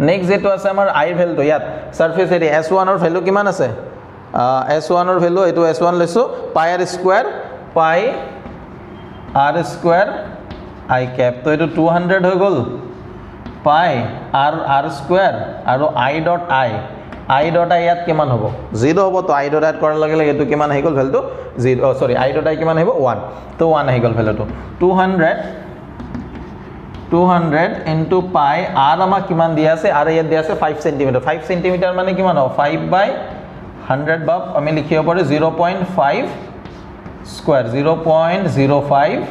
নেক্সট যেটো আছে আমাৰ I ভ্যালুটো ইয়াত সাৰফেস এৰিয়া s1 ৰ ভ্যালু কিমান আছে s1 ৰ ভ্যালু এটো s1 লৈছো pi r square I cap তো এটো 200 হৈ গ'ল pi r square আৰু I dot I ইয়াত কিমান হ'ব 0 হ'ব তো I dot I কৰাৰ লগে লগে এটো কিমান হৈ গ'ল ভ্যালুটো 0 সৰি I dot I কিমান হ'ব 1 তো 1 হৈ গ'ল ভ্যালুটো 200 into pi r আমাক কিমান দিয়া আছে r ইয়াত দিয়া আছে 5 cm 5 cm মানে কিমান হ'ব 5/100 বা আমি লিখিব পাৰো 0.5 স্কয়ার 0.05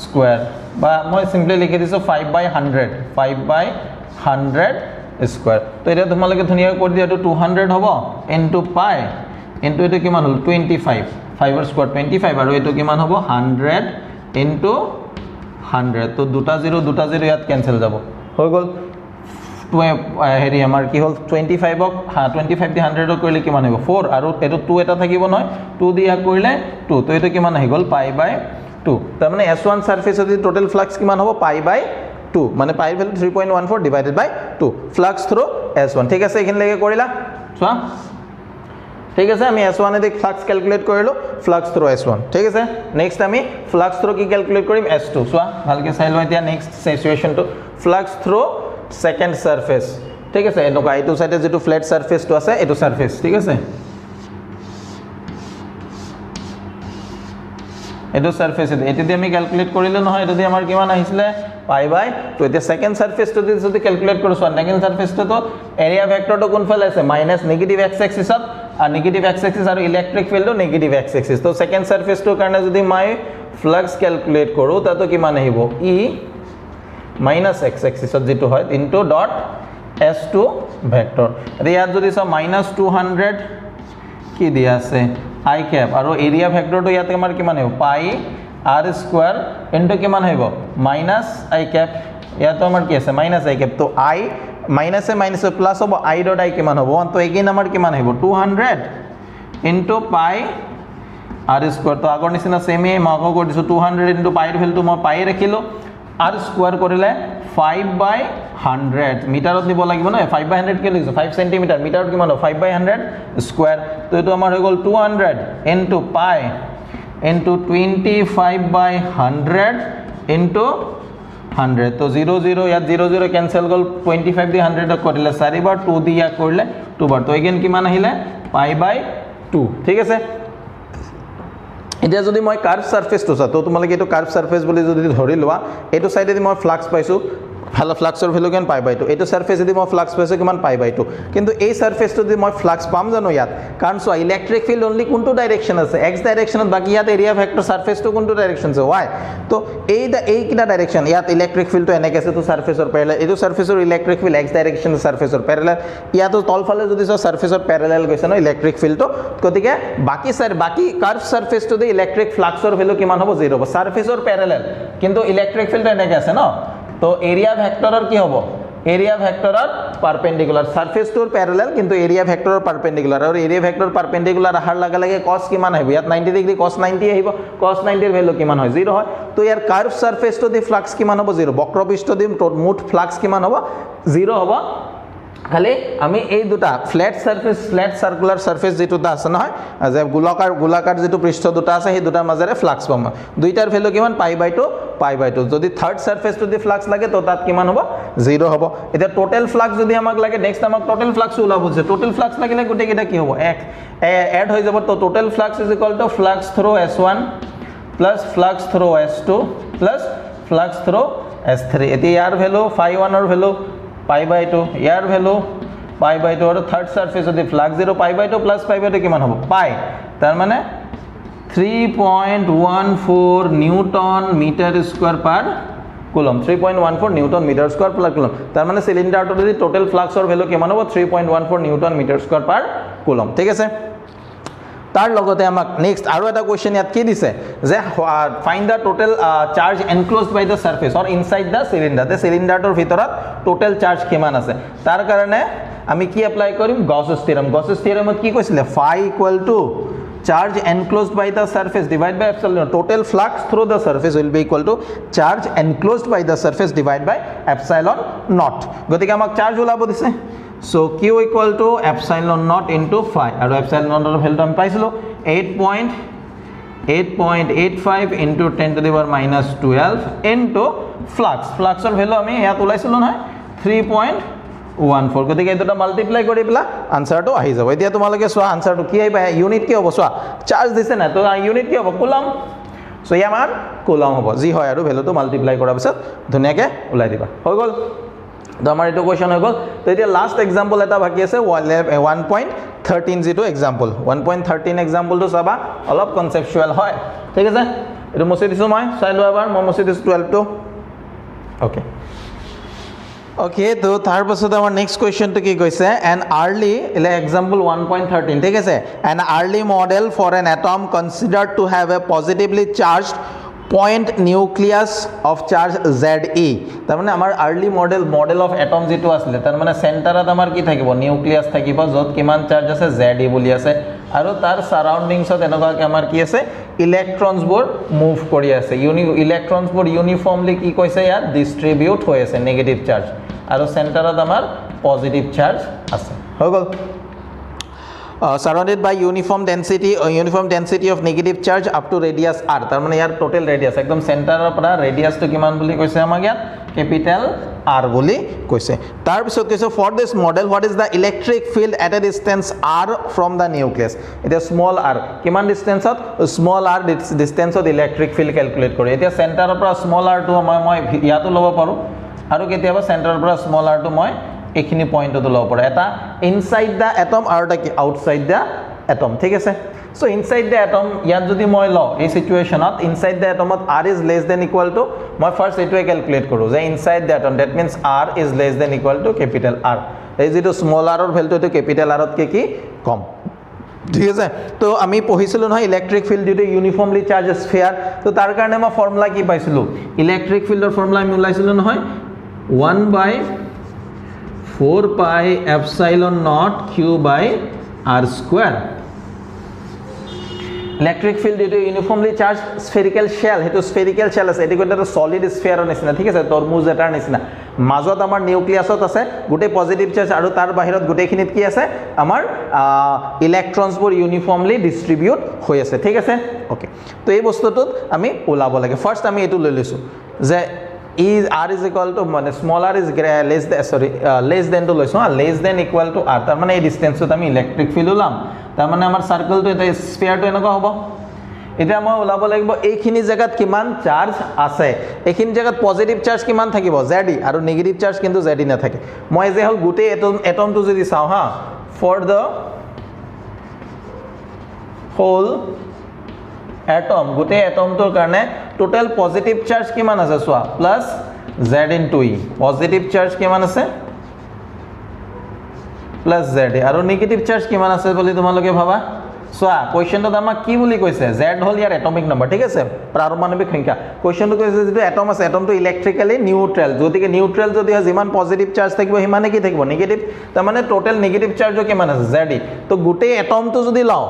স্কয়ার বা মই সিম্পলি লিখি দিছো 5/100 স্কয়ার তো এটা তোমালোকে ধুনিয়া কৰি দিয়া এটো 200 হ'ব ইনটু পাই ইনটু এটো কিমান হল 25 5 এর স্কয়ার 25 আৰু এটো কিমান হ'ব 100 ইনটু 100 তো দুটা জিৰো ইয়াত ক্যান্সেল যাব হৈ গল হেৰি আমাৰ কি হল 25 ক 25 দি 100 কৰিলে কিমান হ'ব 4 আৰু এটো 2 এটা থাকিব নহয় 2 দিয়া কৰিলে 2 তো এটো কিমান আহি গল পাই বাই 2 তাৰ মানে S1 সারফেস যদি টোটাল ফ্লাক্স কিমান হ'ব পাই বাই 2 মানে পাই ভ্যালু 3.14 ডিভাইডেড বাই 2 ফ্লাক্স থ্ৰু S1 ঠিক আছে এখানে লেগে কৰিলা চোৱা ঠিক আছে আমি S1 এ ফ্লাক্স ক্যালকুলেট কৰিলো ফ্লাক্স থ্ৰু S1 ঠিক আছে নেক্সট আমি ফ্লাক্স থ্ৰু কি ক্যালকুলেট কৰিম S2 চোৱা ভালকে চাই লও এতিয়া next situation to flux through second surface ঠিক আছে এনেকা এইটো সাইডে যেটো ফ্ল্যাট সারফেস তো আছে এটো সারফেস ঠিক আছে এটো সারফেস এটো দি আমি ক্যালকুলেট কৰিলে নহয় এটো দি আমাৰ কিমান আহিছিলে পাই বাই তো এটা সেকেন্ড সাৰফেস তো যদি ক্যালকুলেট কৰো সেকেন্ড সাৰফেস তো এৰিয়া ভেক্টৰ তো কোন ফালে আছে মাইনাস নেগেটিভ x এক্সিসত আৰ নেগেটিভ x এক্সিস আৰু ইলেক্ট্ৰিক ফিল্ডো নেগেটিভ x এক্সিস তো সেকেন্ড সাৰফেস তো কাৰণে যদি মই ফ্লাক্স ক্যালকুলেট কৰো তাতো কিমান আহিব e মাইনাস x এক্সিসত যেটো হয় ইনটু ডট s2 ভেক্টৰ ইয়াত যদি সব মাইনাস 200 কি দিয়া আছে i cap আৰু এৰিয়া ভেক্টৰ তো ইয়াতে আমাৰ কিমান হ'ব পাই r স্কয়াৰ ইনটু কিমান হ'ব মাইনাস i cap ইয়াতো আমাৰ কি আছে মাইনাস i cap তো i minus A minus plus হ'ব i ডট i কিমান হ'ব তো এগেইন আমাৰ কিমান হ'ব 200 ইনটু পাই r স্কয়াৰ তো আগৰ নিচিনা সেমে মাক কৰি দিছো 200 ইনটু পাই এৰ ভ্যালু মই পাই ৰাখিলো r স্কয়াৰ কৰিলে 5/100 মিটাৰত নিব লাগিব না 5/100 কি লিখছো 5 সেমি মিটাৰত কিমান হ'ব 5/100 স্কয়াৰ তো এটো আমাৰ হৈ গল 200 ইনটু পাই ইনটু 25/100 ইনটু 100 তো 0 ইয়াত 0 ক্যান্সেল গল 25 দি 100 কৰিলে 4 বাৰ 2 দিয়া কৰিলে 2 বাৰ তো এগেইন কিমান আহিলে পাই বাই 2 ঠিক আছে এতিয়া যদি মই কার্ভ সারফেস তো তো তোমালোকে এটো কার্ভ সারফেস বুলি যদি ধৰি লোৱা এটো সাইডে দি মই ফ্লাক্স পাইছো ভালো ফ্লাক্সৰ ভ্যালু কেন পাই বাই 2 এটো সারফেস দি মই ফ্লাক্স পাইছো কিমান পাই বাই 2 কিন্তু এই সারফেস তো দি মই ফ্লাক্স পাম জানো ইয়াত কাৰণ সো ইলেক্ট্রিক ফিল্ড অনলি কোনটো ডাইরেকশন আছে x ডাইরেকশনত বাকি ইয়াত এরিয়া ভেক্টর সারফেস তো কোনটো ডাইরেকশন আছে y তো এই কিটা ডাইরেকশন ইয়াত ইলেক্ট্রিক ফিল্ড তো এনেকে আছে তো সাৰফেসৰ প্যাৰালাল এটো সাৰফেসৰ ইলেক্ট্ৰিক ফিল্ড x ডাইৰেকশন সাৰফেসৰ প্যাৰালাল ইয়াতো তলফালে যদি সো সাৰফেসৰ প্যাৰালাল গৈছে ন ইলেক্ট্ৰিক ফিল্ড তো গতিকে বাকি কাৰ্ভ সাৰফেস তো দি ইলেক্ট্ৰিক ফ্লাক্সৰ ভ্যালু কিমান হ'ব 0 হ'ব সাৰফেসৰ প্যাৰালাল কিন্তু ইলেক্ট্ৰিক ফিল্ড এনেকে আছে ন তো এৰিয়া ভেক্টৰৰ কি হ'ব এৰিয়া ভেক্টৰৰ পাৰপেন্ডিকুলাৰ সাৰফেস টুৰ প্যাৰালাল কিন্তু এৰিয়া ভেক্টৰৰ পাৰপেন্ডিকুলাৰ আৰু এৰিয়া ভেক্টৰ পাৰপেন্ডিকুলাৰ আহাৰ লাগা লাগে cos কিমান আহিব ইয়াত 90 ডিগ্ৰী cos 90 আহিব cos 90 এৰ ভ্যালু কিমান হয় 0 হয় তো ইয়াৰ curved surface to the flux কিমান হ'ব 0 বক্ৰপৃষ্ঠ দি মুঠ ফ্লাক্স কিমান হ'ব 0 হ'ব খালি আমি এই দুটা flat surface flat circular surface যেটা আছে নহয় যে গোলাকার যেটো পৃষ্ঠ দুটা আছে সেই দুটাৰ মাজেৰে ফ্লাক্স পাম দুইটাৰ ভ্যালু কিমান পাই বাই 2 যদি third surface to the flux লাগে তো তাত কিমান হ'ব 0 হ'ব এটা টোটাল ফ্লাক্স যদি আমাক লাগে নেক্সট আমাক টোটাল ফ্লাক্স ওলাব যে টোটাল ফ্লাক্স লাগিলে গোটে কিটা কি হ'ব এড হৈ যাব তো total flux is equal to flux through S1 plus flux through S2 plus flux through S3 এতি ইয়াৰ ভ্যালু phi1 ৰ ভ্যালু পাই বাই 2 ইয়াৰ ভ্যালু পাই বাই 2 আৰু থার্ড সারফেস যদি ফ্লাক্স 0 পাই বাই 2 প্লাস পাই বাই 2 কিমান হ'ব পাই তার মানে 3.14 newton metre square per coulomb 3.14 newton metre square per coulomb তার মানে সিলিন্ডারটো যদি টোটাল ফ্লাক্সৰ ভ্যালু কিমান হ'ব 3.14 নিউটন মিটাৰ স্কয়াৰ পাৰ কুলম ঠিক আছে তাৰ লগতে আমাক নেক্সট আৰু এটা কোশ্চেন ইয়াত কি দিছে যে find the total charge enclosed by the surface or inside the cylinder তে সিলিন্ডাৰটোৰ ভিতৰত টোটাল চাৰ্জ কিমান আছে তাৰ কাৰণে আমি কি এপ্লাই কৰিম গসেস থিওৰেমত কি কৈছিলে phi equal to charge enclosed by the surface divided by epsilon total flux through the surface will be equal to charge enclosed by the surface divided by epsilon naught গতিকে আমাক চার্জ ওলাব দিছে so q equal to epsilon naught into phi আৰু epsilon naught ৰ ভ্যালু আমি পাইছিলো 8.85 into 10 to the power minus 12 into ফ্লাক্সৰ value আমি ইয়াত ওলাইছিলো নহয় 3.14 গতিকে এটা মাল্টিপ্লাই কৰি পেলা আনসাৰটো আহি যাব এতিয়া তোমালোকে সোৱা আনসাৰটো কি আহিব ইউনিট কি হ'ব সোৱা চার্জ দিছে না তো ইউনিট কি হ'ব কুলম সো ইয়া আমাৰ কুলম হ'ব যি হয় আৰু ভ্যালুটো মাল্টিপ্লাই কৰাৰ পিছত ধুনিয়াকে ওলাই দিবা হৈ গল তো আমাৰ এটো কোৱেশ্চন হৈ গল তো এতিয়া লাষ্ট এক্সাম্পল এটা বাকি আছে 1.13 যেটো এক্সাম্পল 1.13 এক্সাম্পলটো চাবা অলপ কনসেপচুয়াল হয় ঠিক আছে এটো মছি দিছো মই চাই লোৱা এবাৰ মই মছি দিছো 12 টো ওকে ওকে তো তাৰ পাছত আমাৰ নেক্সট কোৱেশ্চনটো কি কৈছে এন আৰ্লি এক্সাম্পল 1.13 ঠিক আছে an early model for an atom considered to have a positively charged point nucleus of charge ZE তাৰমানে আমাৰ আৰ্লি মডেল অফ এটম যেটো আছিল তাৰমানে চেণ্টাৰত আমাৰ কি থাকিব নিউক্লিয়াছ থাকিব য'ত কিমান চাৰ্জ আছে ZE বুলি আছে আৰু তাৰ সাৰাউণ্ডিংছত এনেকুৱাকৈ আমাৰ কি আছে ইলেক্ট্ৰনছবোৰ মুভ কৰি আছে ইলেক্ট্ৰনছবোৰ ইউনিফৰ্মলি কি কৈছে ইয়াত ডিস্ট্ৰিবিউট হৈ আছে নেগেটিভ চাৰ্জ আৰু চেণ্টাৰত আমাৰ পজিটিভ চাৰ্জ আছে হৈ গ'ল surrounded by uniform density of negative charge up to radius r তাৰ মানে ইয়াৰ টোটাল ৰেডিয়াস একদম চেণ্টাৰৰ পৰা ৰেডিয়াসটো কিমান বুলি কৈছে আমাক ইয়াত ক্যাপিটাল r বুলি কৈছে তাৰ পিছত কৈছে for this model what is the electric field at a distance r from the nucleus এটা small r কিমান ডিসটেন্সত small r ডিসটেন্সত ইলেক্ট্ৰিক ফিল্ড ক্যালকুলেট কৰে এতিয়া চেণ্টাৰৰ পৰা small r টো মই ইয়াতো ল'ব পাৰো আৰু কেতিয়াবা চেণ্টাৰৰ পৰা small r টো মই এখিনি পয়েন্টত লব পৰে এটা ইনসাইড দা এটম আৰু এটা কি আউটসাইড দা এটম ঠিক আছে সো ইনসাইড দা এটম ইয়াত যদি মই ল এই সিচুৱেচনত ইনসাইড দা এটমত r is less than equal to মই ফাৰ্স্ট এটোৱে ক্যালকুলেট কৰো যে inside the atom that means r is less than equal to capital R এই যেটো স্মল r ৰ ভ্যালুটো ক্যাপিটাল r ত কি কম ঠিক আছে তো আমি পঢ়িছিলো নহয় electric field due to uniformly charge sphere তো তাৰ কাৰণে মই ফৰ্মুলা কি পাইছিলো ইলেক্ট্ৰিক ফিল্ডৰ ফৰ্মুলা আমি উলাইছিলো নহয় 1/4 pi epsilon naught q by r square electric field due to uniformly charged spherical shell hetu spherical shell ase etu eta solid sphere nisina thik ase tormuz etar nisina মাজত আমাৰ নিউক্লিয়াছত আছে গুটে পজিটিভ চাৰ্জ আৰু তাৰ বাহিৰত গুটে খিনিত কি আছে আমাৰ ইলেক্ট্ৰনছবোৰ ইউনিফৰ্মলি ডিস্ট্ৰিবিউট হৈ আছে ঠিক আছে ওকে তো এই বস্তুটোত আমি ওলাব লাগে ফাৰ্স্ট আমি এটো লৈ লৈছো যে is r is equal to মানে small r is less than to লইছো less than equal to r তার মানে এই ডিসটেন্সত আমি ইলেক্ট্রিক ফিল্ড উলাম তার মানে আমার সার্কেলটো এটা স্ফিয়ারটো এনেকা হ'ব এটা মই উলাব লাগিব এইখিনি জায়গাত কিমান চার্জ আছে এইখিনি জায়গাত পজিটিভ চার্জ কিমান থাকিব ZE আৰু নেগেটিভ চার্জ কিন্তু ZE না থাকে মই যে হল গুটে এটমটো যদি চাও হা ফৰ the whole atom গুটে এটমটোৰ কাৰণে টোটাল পজিটিভ চার্জ কিমান আছে সোয়া plus z into e positive charge কিমান আছে প্লাস z আৰু নেগেটিভ চাৰ্জ কিমান আছে বলি তোমালোকে ভাবা সোয়া কোৱেশ্চনটো আমাক কি বুলি কৈছে z হল ইয়াৰ এটমিক নম্বৰ ঠিক আছে পাৰমাণৱিক সংখ্যা কোৱেশ্চনটো কৈছে যেটো এটম আছে এটমটো ইলেক্ট্ৰিক্যালি নিউট্ৰাল যদিকে নিউট্ৰাল যদি হয় যিমান পজিটিভ চাৰ্জ থাকিব হিমানে কি থাকিব নেগেটিভ তাৰ মানে টোটাল নেগেটিভ চাৰ্জও কিমান আছে z তো গুটে এটমটো যদি লাও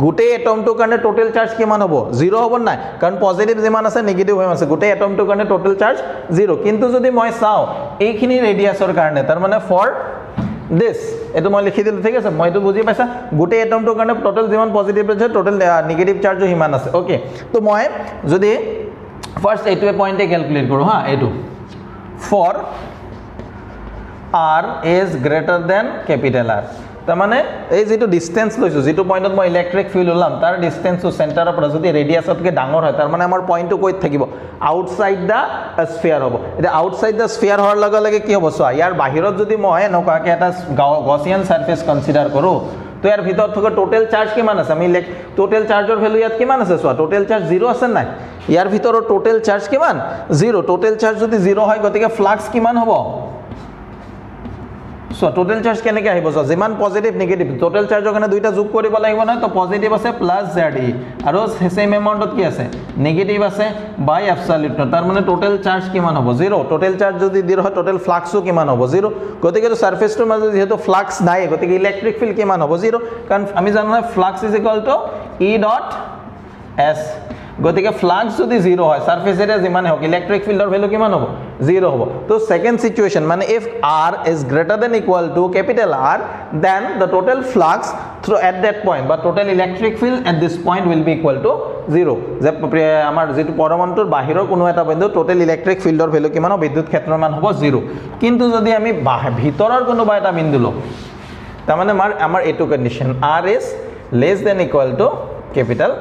গুটে এটমটোৰ কাৰণে টোটাল চাৰ্জ কিমান হ'ব 0 হ'ব নাই কাৰণ পজিটিভ যিমান আছে নেগেটিভ হৈ আছে গুটে এটমটোৰ কাৰণে টোটাল চাৰ্জ 0 কিন্তু যদি মই চাও এইখিনি ৰেডিয়াসৰ কাৰণে তাৰ মানে ফৰ দিস এটো মই লিখি দিলো ঠিক আছে মই তো বুজি পাইছা গুটে এটমটোৰ কাৰণে টোটাল যিমান পজিটিভ আছে টোটাল নেগেটিভ চাৰ্জও হিমান আছে ওকে তো মই যদি ফাৰ্স্ট এইটোৱে পইণ্টে ক্যালকুলেট কৰো হা এইটো for r is greater than capital R তাৰ মানে এই যেটো ডিসটেন্স লৈছো যেটো পয়েন্টত মই ইলেক্ট্ৰিক ফিল্ড উলাম তাৰ ডিসটেন্সটো চেণ্টাৰৰ পৰা যদি ৰেডিয়াসতকে ডাঙৰ হয় তাৰ মানে আমাৰ পয়েন্টটো কইত থাকিব আউটসাইড দা স্ফিয়াৰ হ'ব এটা আউটসাইড দা স্ফিয়াৰ হোৱাৰ লগে লগে কি হ'ব সোয়া ইয়াৰ বাহিৰত যদি মই নকাকে এটা গসিয়ান সাৰফেস কনসিডাৰ কৰো তো ইয়াৰ ভিতৰত থকা টোটাল চাৰ্জ কিমান আছে আমি টোটাল চাৰ্জৰ ভ্যালু ইয়াত কিমান আছে সোয়া টোটাল চাৰ্জ 0 আছে নাই ইয়াৰ ভিতৰৰ টোটাল চাৰ্জ কিমান 0 টোটাল চাৰ্জ যদি 0 হয় গতিকে ফ্লাক্স কিমান হ'ব সো টোটাল চার্জ কেনেকৈ আহিব সো যিমান পজিটিভ নেগেটিভ টোটাল চাৰ্জৰ কাৰণে দুইটা যোগ কৰিব লাগিব না তো পজিটিভ আছে প্লাস ZE আৰু সেম এমাউন্টত কি আছে নেগেটিভ আছে বাই এপসাইলন তাৰ মানে টোটাল চার্জ কিমান হ'ব 0 টোটাল চার্জ যদি 0 হয় টোটাল ফ্লাক্সও কিমান হ'ব 0 গতিকে তো সাৰফেসটোৰ মাজত যেহেতু ফ্লাক্স নাই গতিকে ইলেক্ট্ৰিক ফিল্ড কিমান হ'ব 0 কাৰণ আমি জানো না flux is equal to E dot S গতিকে ফ্লাক্স যদি 0 হয় সারফেস এরিয়া যিমানে হোক ইলেক্ট্রিক ফিল্ডৰ ভ্যালু কিমান হ'ব 0 হ'ব তো সেকেন্ড সিচুয়েশন মানে if r is greater than equal to capital R then the total flux through at that point but total electric field at this point will be equal to 0 যে আমাৰ যেটো পৰমাণুৰ বাহিৰৰ কোনো এটা বিন্দু total electric fieldৰ ভ্যালু কিমান হ'ব বিদ্যুৎ ক্ষেত্ৰৰ মান হ'ব 0 কিন্তু যদি আমি ভিতৰৰ কোনোবা এটা বিন্দু লও তাৰ মানে আমাৰ এটো condition r is less than equal to capital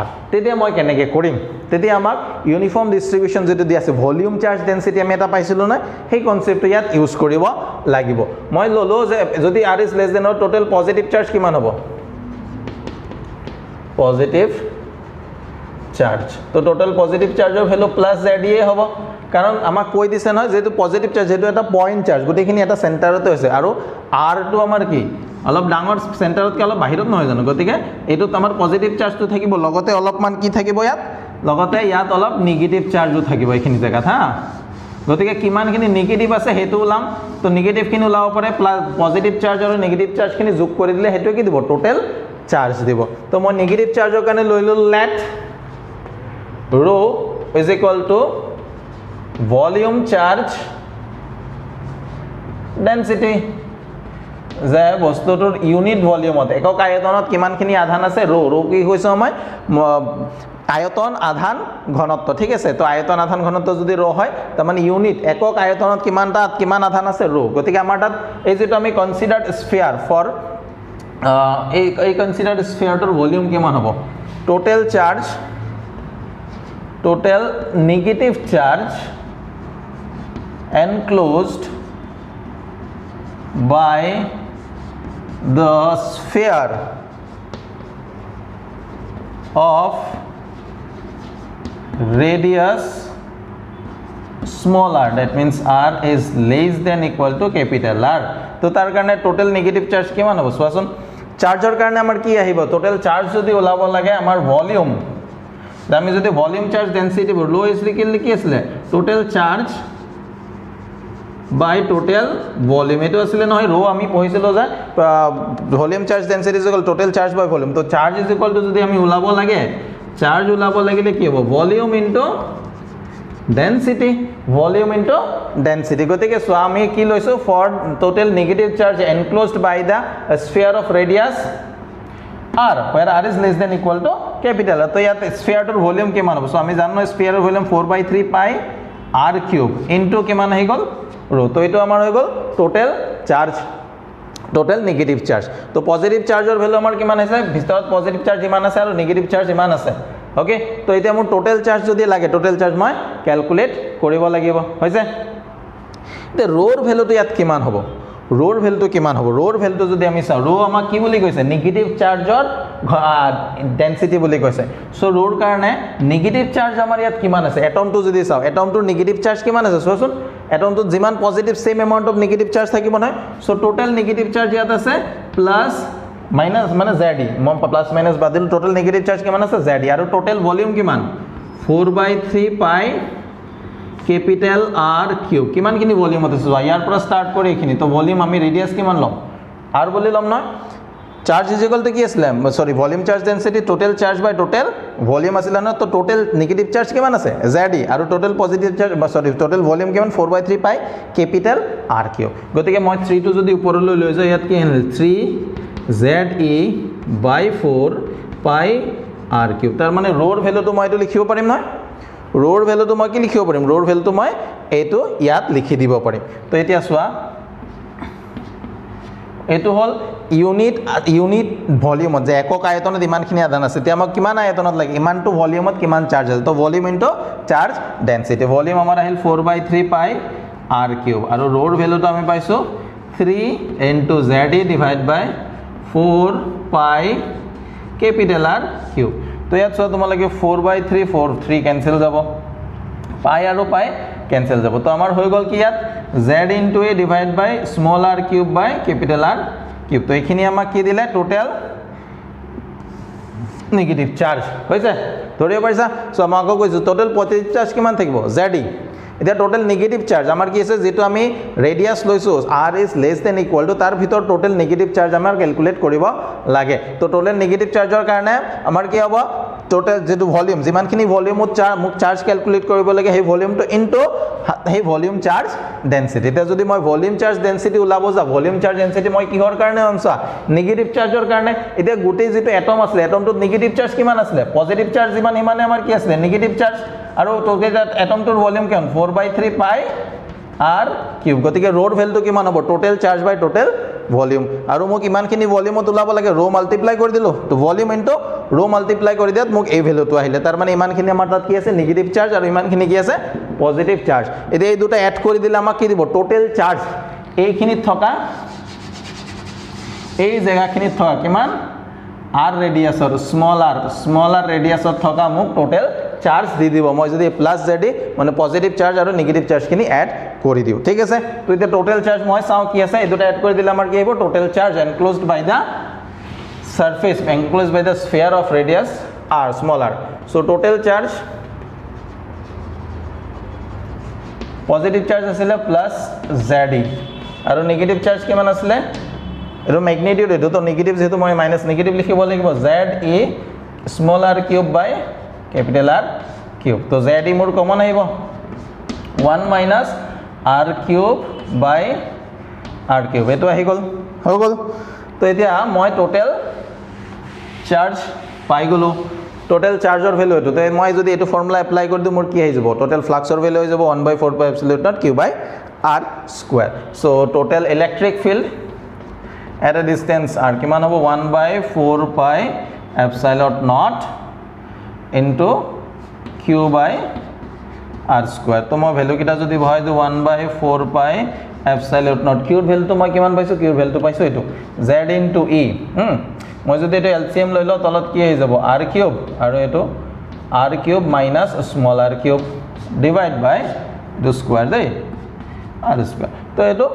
R তেতিয়া মই কেনেকৈ কৰিম তেতিয়া আমাক ইউনিফৰ্ম ডিস্ট্ৰিবিউশন যেটো দি আছে ভলিউম চাৰ্জ ডেন্সিটি আমি এটা পাইছিলো না সেই কনসেপ্টটো ইয়াত ইউজ কৰিব লাগিব মই ললো যে যদি r is less than or total positive charge কিমান হ'ব পজিটিভ চার্জ তো টোটাল পজিটিভ চাৰ্জৰ ভ্যালু প্লাস ZE হ'ব কাৰণ আমাক কৈ দিছে নহয় যেটো পজিটিভ চাৰ্জ যেটো এটা পয়েন্ট চাৰ্জ গোটেইখিনি এটা সেন্টাৰতে হৈছে আৰু R টো আমাৰ কি অলপ ডাঙৰ সেন্টাৰতকে অলপ বাহিৰত নহয় জানো গতিকে এইটোত আমাৰ পজিটিভ চাৰ্জটো থাকিব লগতে অলপমান কি থাকিব ইয়াত লগতে ইয়াত অলপ নেগেটিভ চাৰ্জও থাকিব এইখিনি জায়গাত হা গতিকে কিমানখিনি নেগেটিভ আছে হেতু ওলাম তো নেগেটিভখিনি ওলাব পাৰে প্লাস পজিটিভ চাৰ্জ আৰু নেগেটিভ চাৰ্জখিনি যোগ কৰি দিলে হেতু কি দিব টোটাল চাৰ্জ দিব তো মই নেগেটিভ চাৰ্জৰ কাৰণে লৈ ললো late rho is equal to volume charge density যে বস্তুটোৰ ইউনিট ভলিউমত একক আয়তনত কিমানখিনি আধান আছে rho rho কি কৈছো মই আয়তন আধান ঘনত্ব ঠিক আছে তো আয়তন আধান ঘনত্ব যদি rho হয় তাৰ মানে ইউনিট একক আয়তনত কিমান আধান আছে rho গতিকে আমাৰ তাত এই যেটো আমি কনসিডাৰ্ড স্ফিয়াৰ ফৰ এই কনসিডাৰ্ড স্ফিয়াৰটোৰ ভলিউম কিমান হ'ব total charge total negative charge enclosed by the sphere of radius small r that means r is less than equal to capital R তো তার কারণে টোটাল নেগেটিভ চার্জ কিমান হ'ব সোৱাচোন চাৰ্জৰ কাৰণে আমাৰ কি আহিব টোটাল চাৰ্জ যদি ওলাব লাগে আমাৰ ভলিউম আমি যদি volume charge density rho is লিখি আসলে total charge by total volume এটো আসলে নহয় রো আমি পঢ়িছিলো যে volume charge density is equal total charge by volume তো চার্জ ইজ ইকুয়াল টু যদি আমি ওলাব লাগে চার্জ ওলাব লাগিলে কি হ'ব volume into density volume into density গতিকে সো আমি কি লৈছো for total negative charge enclosed by the sphere of radius R where R is less than equal to capital তো ইয়াত স্ফিয়াৰটোৰ ভলিউম কিমান হ'ব সো আমি জানো স্ফিয়াৰৰ ভলিউম 4/3 পাই r কিউব ইনটু কিমান হৈ গল rho তো এটো আমাৰ হৈ গল total charge total negative charge তো পজিটিভ চাৰ্জৰ ভ্যালু আমাৰ কিমান আছে ভিতৰত পজিটিভ চাৰ্জ ইমান আছে আৰু নেগেটিভ চাৰ্জ ইমান আছে ওকে তো এতিয়া মোৰ টোটাল চাৰ্জ যদি লাগে টোটাল চাৰ্জ মই ক্যালকুলেট কৰিব লাগিব হৈছে তে rhoৰ ভ্যালুটো ইয়াত কিমান হ'ব rho ভ্যালুটো কিমান হ'ব rho ভ্যালুটো যদি আমি চাও rho আমাক কি বুলি কৈছে নেগেটিভ চাৰ্জৰ ডেন্সিটি বুলি কৈছে সো rho কাৰণে নেগেটিভ চাৰ্জ আমাৰ ইয়াত কিমান আছে এটমটো যদি চাও এটমটোৰ নেগেটিভ চাৰ্জ কিমান আছে সোৱাচোন এটমটোত যিমান positive same amount of negative charge থাকিব নহয় সো টোটাল নেগেটিভ চার্জ ইয়াত আছে প্লাস মাইনাস মানে ZE মই প্লাস মাইনাস বাদিল টোটাল নেগেটিভ চার্জ কিমান আছে ZE আৰু টোটাল ভলিউম কিমান 4/3 পাই capital R cube কিমানখিনি ভলিউম আছে সোৱা ইয়াৰ পৰা স্টাৰ্ট কৰি এখিনি তো ভলিউম আমি ৰেডিয়াস কিমান লম R বুলি লম না চার্জ ইজ ইকুয়াল টু কি আছিল sorry volume charge density total charge by total volume আছিল না তো টোটাল নেগেটিভ চার্জ কিমান আছে ZE আৰু total positive charge sorry total volume কিমান 4/3 পাই capital R cube গতিকে মই 3 টো যদি ওপৰলৈ লৈ যাও ইয়াত কি হ'ল 3 ZE by 4 পাই R cube তাৰ মানে rho ভ্যালুটো মই এটো লিখিব পাৰিম না rho ভ্যালুটো মই কি লিখিব পাৰিম rho ভ্যালুটো মই এটো ইয়াত লিখি দিব পাৰিম তো এতিয়া সোৱা এটো হল ইউনিট ভলিউমত যে একক আয়তনত ইমানখিনি আধান আছে তে আমাক কিমান আয়তনত লাগে ইমানটো ভলিউমত কিমান চার্জ আছে তো volume into charge density volume আমাৰ আহিল 4/3 পাই r কিউব আৰু rho ভ্যালুটো আমি পাইছো 3 into ZE divided by 4 পাই capital R কিউব তো ইয়াত সব তোমালকে 4/3 3 ক্যান্সেল যাব পাই আৰু পাই ক্যান্সেল যাব তো আমাৰ হৈ গল কি ইয়াত z into a divided by small r cube by capital R cube তো এখিনি আমাক কি দিলে টোটাল নেগেটিভ চার্জ হৈছে ধৰিব পাৰিছা সো আমাক কৈছো টোটাল পজিটিভ চাৰ্জ কিমান থাকিব ZE এটা টোটাল নেগেটিভ চাৰ্জ আমাৰ কি আছে যেটো আমি ৰেডিয়াস লৈছো r is less than equal to তাৰ ভিতৰ টোটাল নেগেটিভ চাৰ্জ আমাৰ ক্যালকুলেট কৰিব লাগে তো টোটাল নেগেটিভ চাৰ্জৰ কাৰণে আমাৰ কি হ'ব টোটাল যেটো ভলিউম যিমানখিনি ভলিউমত চাৰ্জ ক্যালকুলেট কৰিব লাগে সেই ভলিউমটো ইনটু সেই ভলিউম চার্জ ডেন্সিটি তে যদি মই ভলিউম চার্জ ডেন্সিটি ওলাব যা ভলিউম চার্জ ডেন্সিটি মই কিহৰ কাৰণে আমছা নেগেটিভ চাৰ্জৰ কাৰণে এটা গোটেই যেটো এটম আছিল এটমটো নেগেটিভ চাৰ্জ কিমান আছিল পজিটিভ চাৰ্জ যিমান হিমানে আমাৰ কি আছিল নেগেটিভ চাৰ্জ আৰু তোকে এটমটোৰ ভলিউম কিমান 4/3 পাই r কিউব গতিকে rho ভ্যালুটো কিমান হ'ব total charge by total volume আৰু মোক ইমানখিনি ভলিউমত ওলাব লাগে rho মাল্টিপ্লাই কৰি দিলো তো ভলিউম ইনটু rho মাল্টিপ্লাই কৰি দিয়াত মোক এই ভ্যালুটো আহিলে তাৰ মানে ইমানখিনি আমাৰ তাত কি আছে নেগেটিভ চাৰ্জ আৰু ইমানখিনি কি আছে পজিটিভ চাৰ্জ এতিয়া এই দুটা এড কৰি দিলে আমাক কি দিব টোটাল চাৰ্জ এইখিনিত থকা এই জায়গাখিনিত থকা কিমান r ৰেডিয়াছৰ স্মল r ৰেডিয়াছত থকা মোক টোটেল চাৰ্জ দি দিব মই যদি প্লাস z মানে পজিটিভ চাৰ্জ আৰু নেগেটিভ চাৰ্জখিনি এড কৰি দিও ঠিক আছে তো এটা টোটেল চাৰ্জ মই চাও কি আছে এই দুটা এড কৰি দিলে আমাৰ কি হ'ব total charge enclosed by the surface enclosed by the sphere of radius r small r so total charge positive charge asile plus ze aru negative charge kiman asile eto magnitude eto to negative jehetu moi minus negative likhibo lagibo ze small r cube by capital R cube to ze mur common aibo 1 minus r cube by r cube eto ahi gol ho gol to etia moi total charge পাই গলো টোটাল চাৰ্জৰ ভ্যালু এটো তো মই যদি এটো ফৰ্মুলা এপ্লাই কৰি দিও মোৰ কি হৈ যাব টোটাল ফ্লাক্সৰ ভ্যালু হৈ যাব 1/4 pi epsilon naught q by r square so total electric field at a distance r কিমান হ'ব 1/4 pi epsilon naught into q by r square তো মই ভ্যালু কিটা যদি বহাই দিও 1/4 pi epsilon naught q value তো মই কিমান পাইছো q ভ্যালু তো পাইছো এটো z into e মই যদি এটো এলসিএম লৈ লও তলত কি হৈ যাব r কিউব আৰু এটো r cube minus small r cube divide by দু স্কয়ার দেই r স্কয়ার তো এটো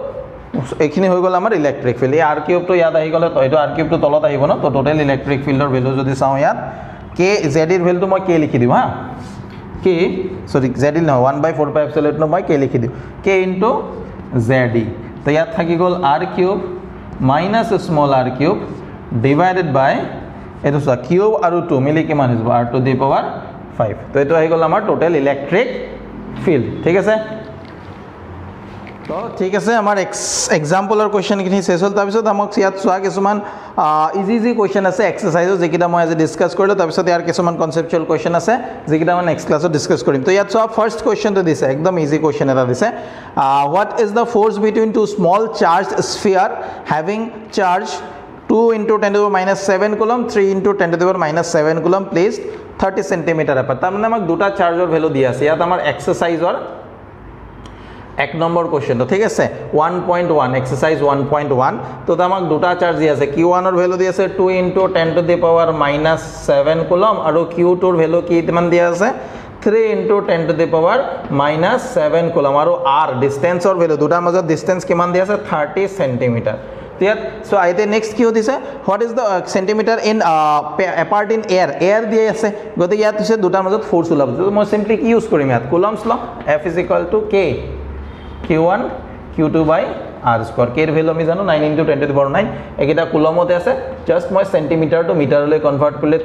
এখিনি হৈ গল আমাৰ ইলেক্ট্ৰিক ফিল্ড এই r কিউব তো ইয়াত আহি গলে তো এটো r কিউব তো তলত আহিব ন তো টোটাল ইলেক্ট্ৰিক ফিল্ডৰ ভ্যালু যদি চাও ইয়াত k z এর ভ্যালু তো মই k লিখি দিম হা k সরি z ন 1/4 pi epsilon ন মই k লিখি দিম k into z তো ইয়াত থাকি গল r cube minus small r cube divided by এটো সা কিউব আৰু 2 মিলি কিমান হ'ব r to the power 5 তো এটো আহি গল আমাৰ টোটাল ইলেক্ট্ৰিক ফিল্ড ঠিক আছে তো ঠিক আছে আমাৰ এক্সাম্পলৰ কোৱেশ্চন কিনি শেষ হ'ল তাৰ পিছত আমাক ইয়াত সোৱা কিছুমান ইজি কোৱেশ্চন আছে এক্সাৰসাইজৰ যেকিটা মই আজি ডিসকাস কৰিলো তাৰ পিছত ইয়াৰ কিছুমান কনসেপচুৱেল কোৱেশ্চন আছে যেকিটা মই নেক্সট ক্লাছত ডিসকাস কৰিম তো ইয়াত সোৱা ফাৰ্স্ট কোৱেশ্চনটো দিছে একদম ইজি কোৱেশ্চন এটা দিছে what is the force between two small charged sphere having charge 2 into 10 to the minus 7 coulomb 3 into 10 to the minus 7 coulomb placed 30 cm apart তার মানে আমাক দুটা চাৰ্জৰ ভ্যালু দিয়া আছে ইয়াত আমাৰ এক্সাৰসাইজৰ এক নম্বৰ কোৱেশ্চন তো ঠিক আছে 1.1 এক্সাৰসাইজ 1.1 তো আমাক দুটা চাৰ্জ দিয়া আছে q1 ৰ ভ্যালু দিয়া আছে 2 into 10 to the power minus 7 coulomb আৰু q2 ৰ ভ্যালু কি কিমান দিয়া আছে 3 into 10 to the power minus 7 coulomb আৰু r ডিসটেন্সৰ ভ্যালু দুটাৰ মাজত ডিসটেন্স কিমান দিয়া আছে 30 cm so I think next কি দিছে what is the centimeter in apart in air দিয়ে আছে গতে ইয়াত আছে দুটাৰ মাজত ফোৰ্স ওলাব তো মই সিম্পলি কি ইউজ কৰিম ইয়াত Coulomb's law F is equal to k q1 q2 by r square k এর ভ্যালু আমি জানো 9 into 10 to the power 9 একিটা কুলম্বতে আছে জাস্ট মই সেন্টিমিটার টু মিটাৰলৈ কনভাৰ্ট কৰিলে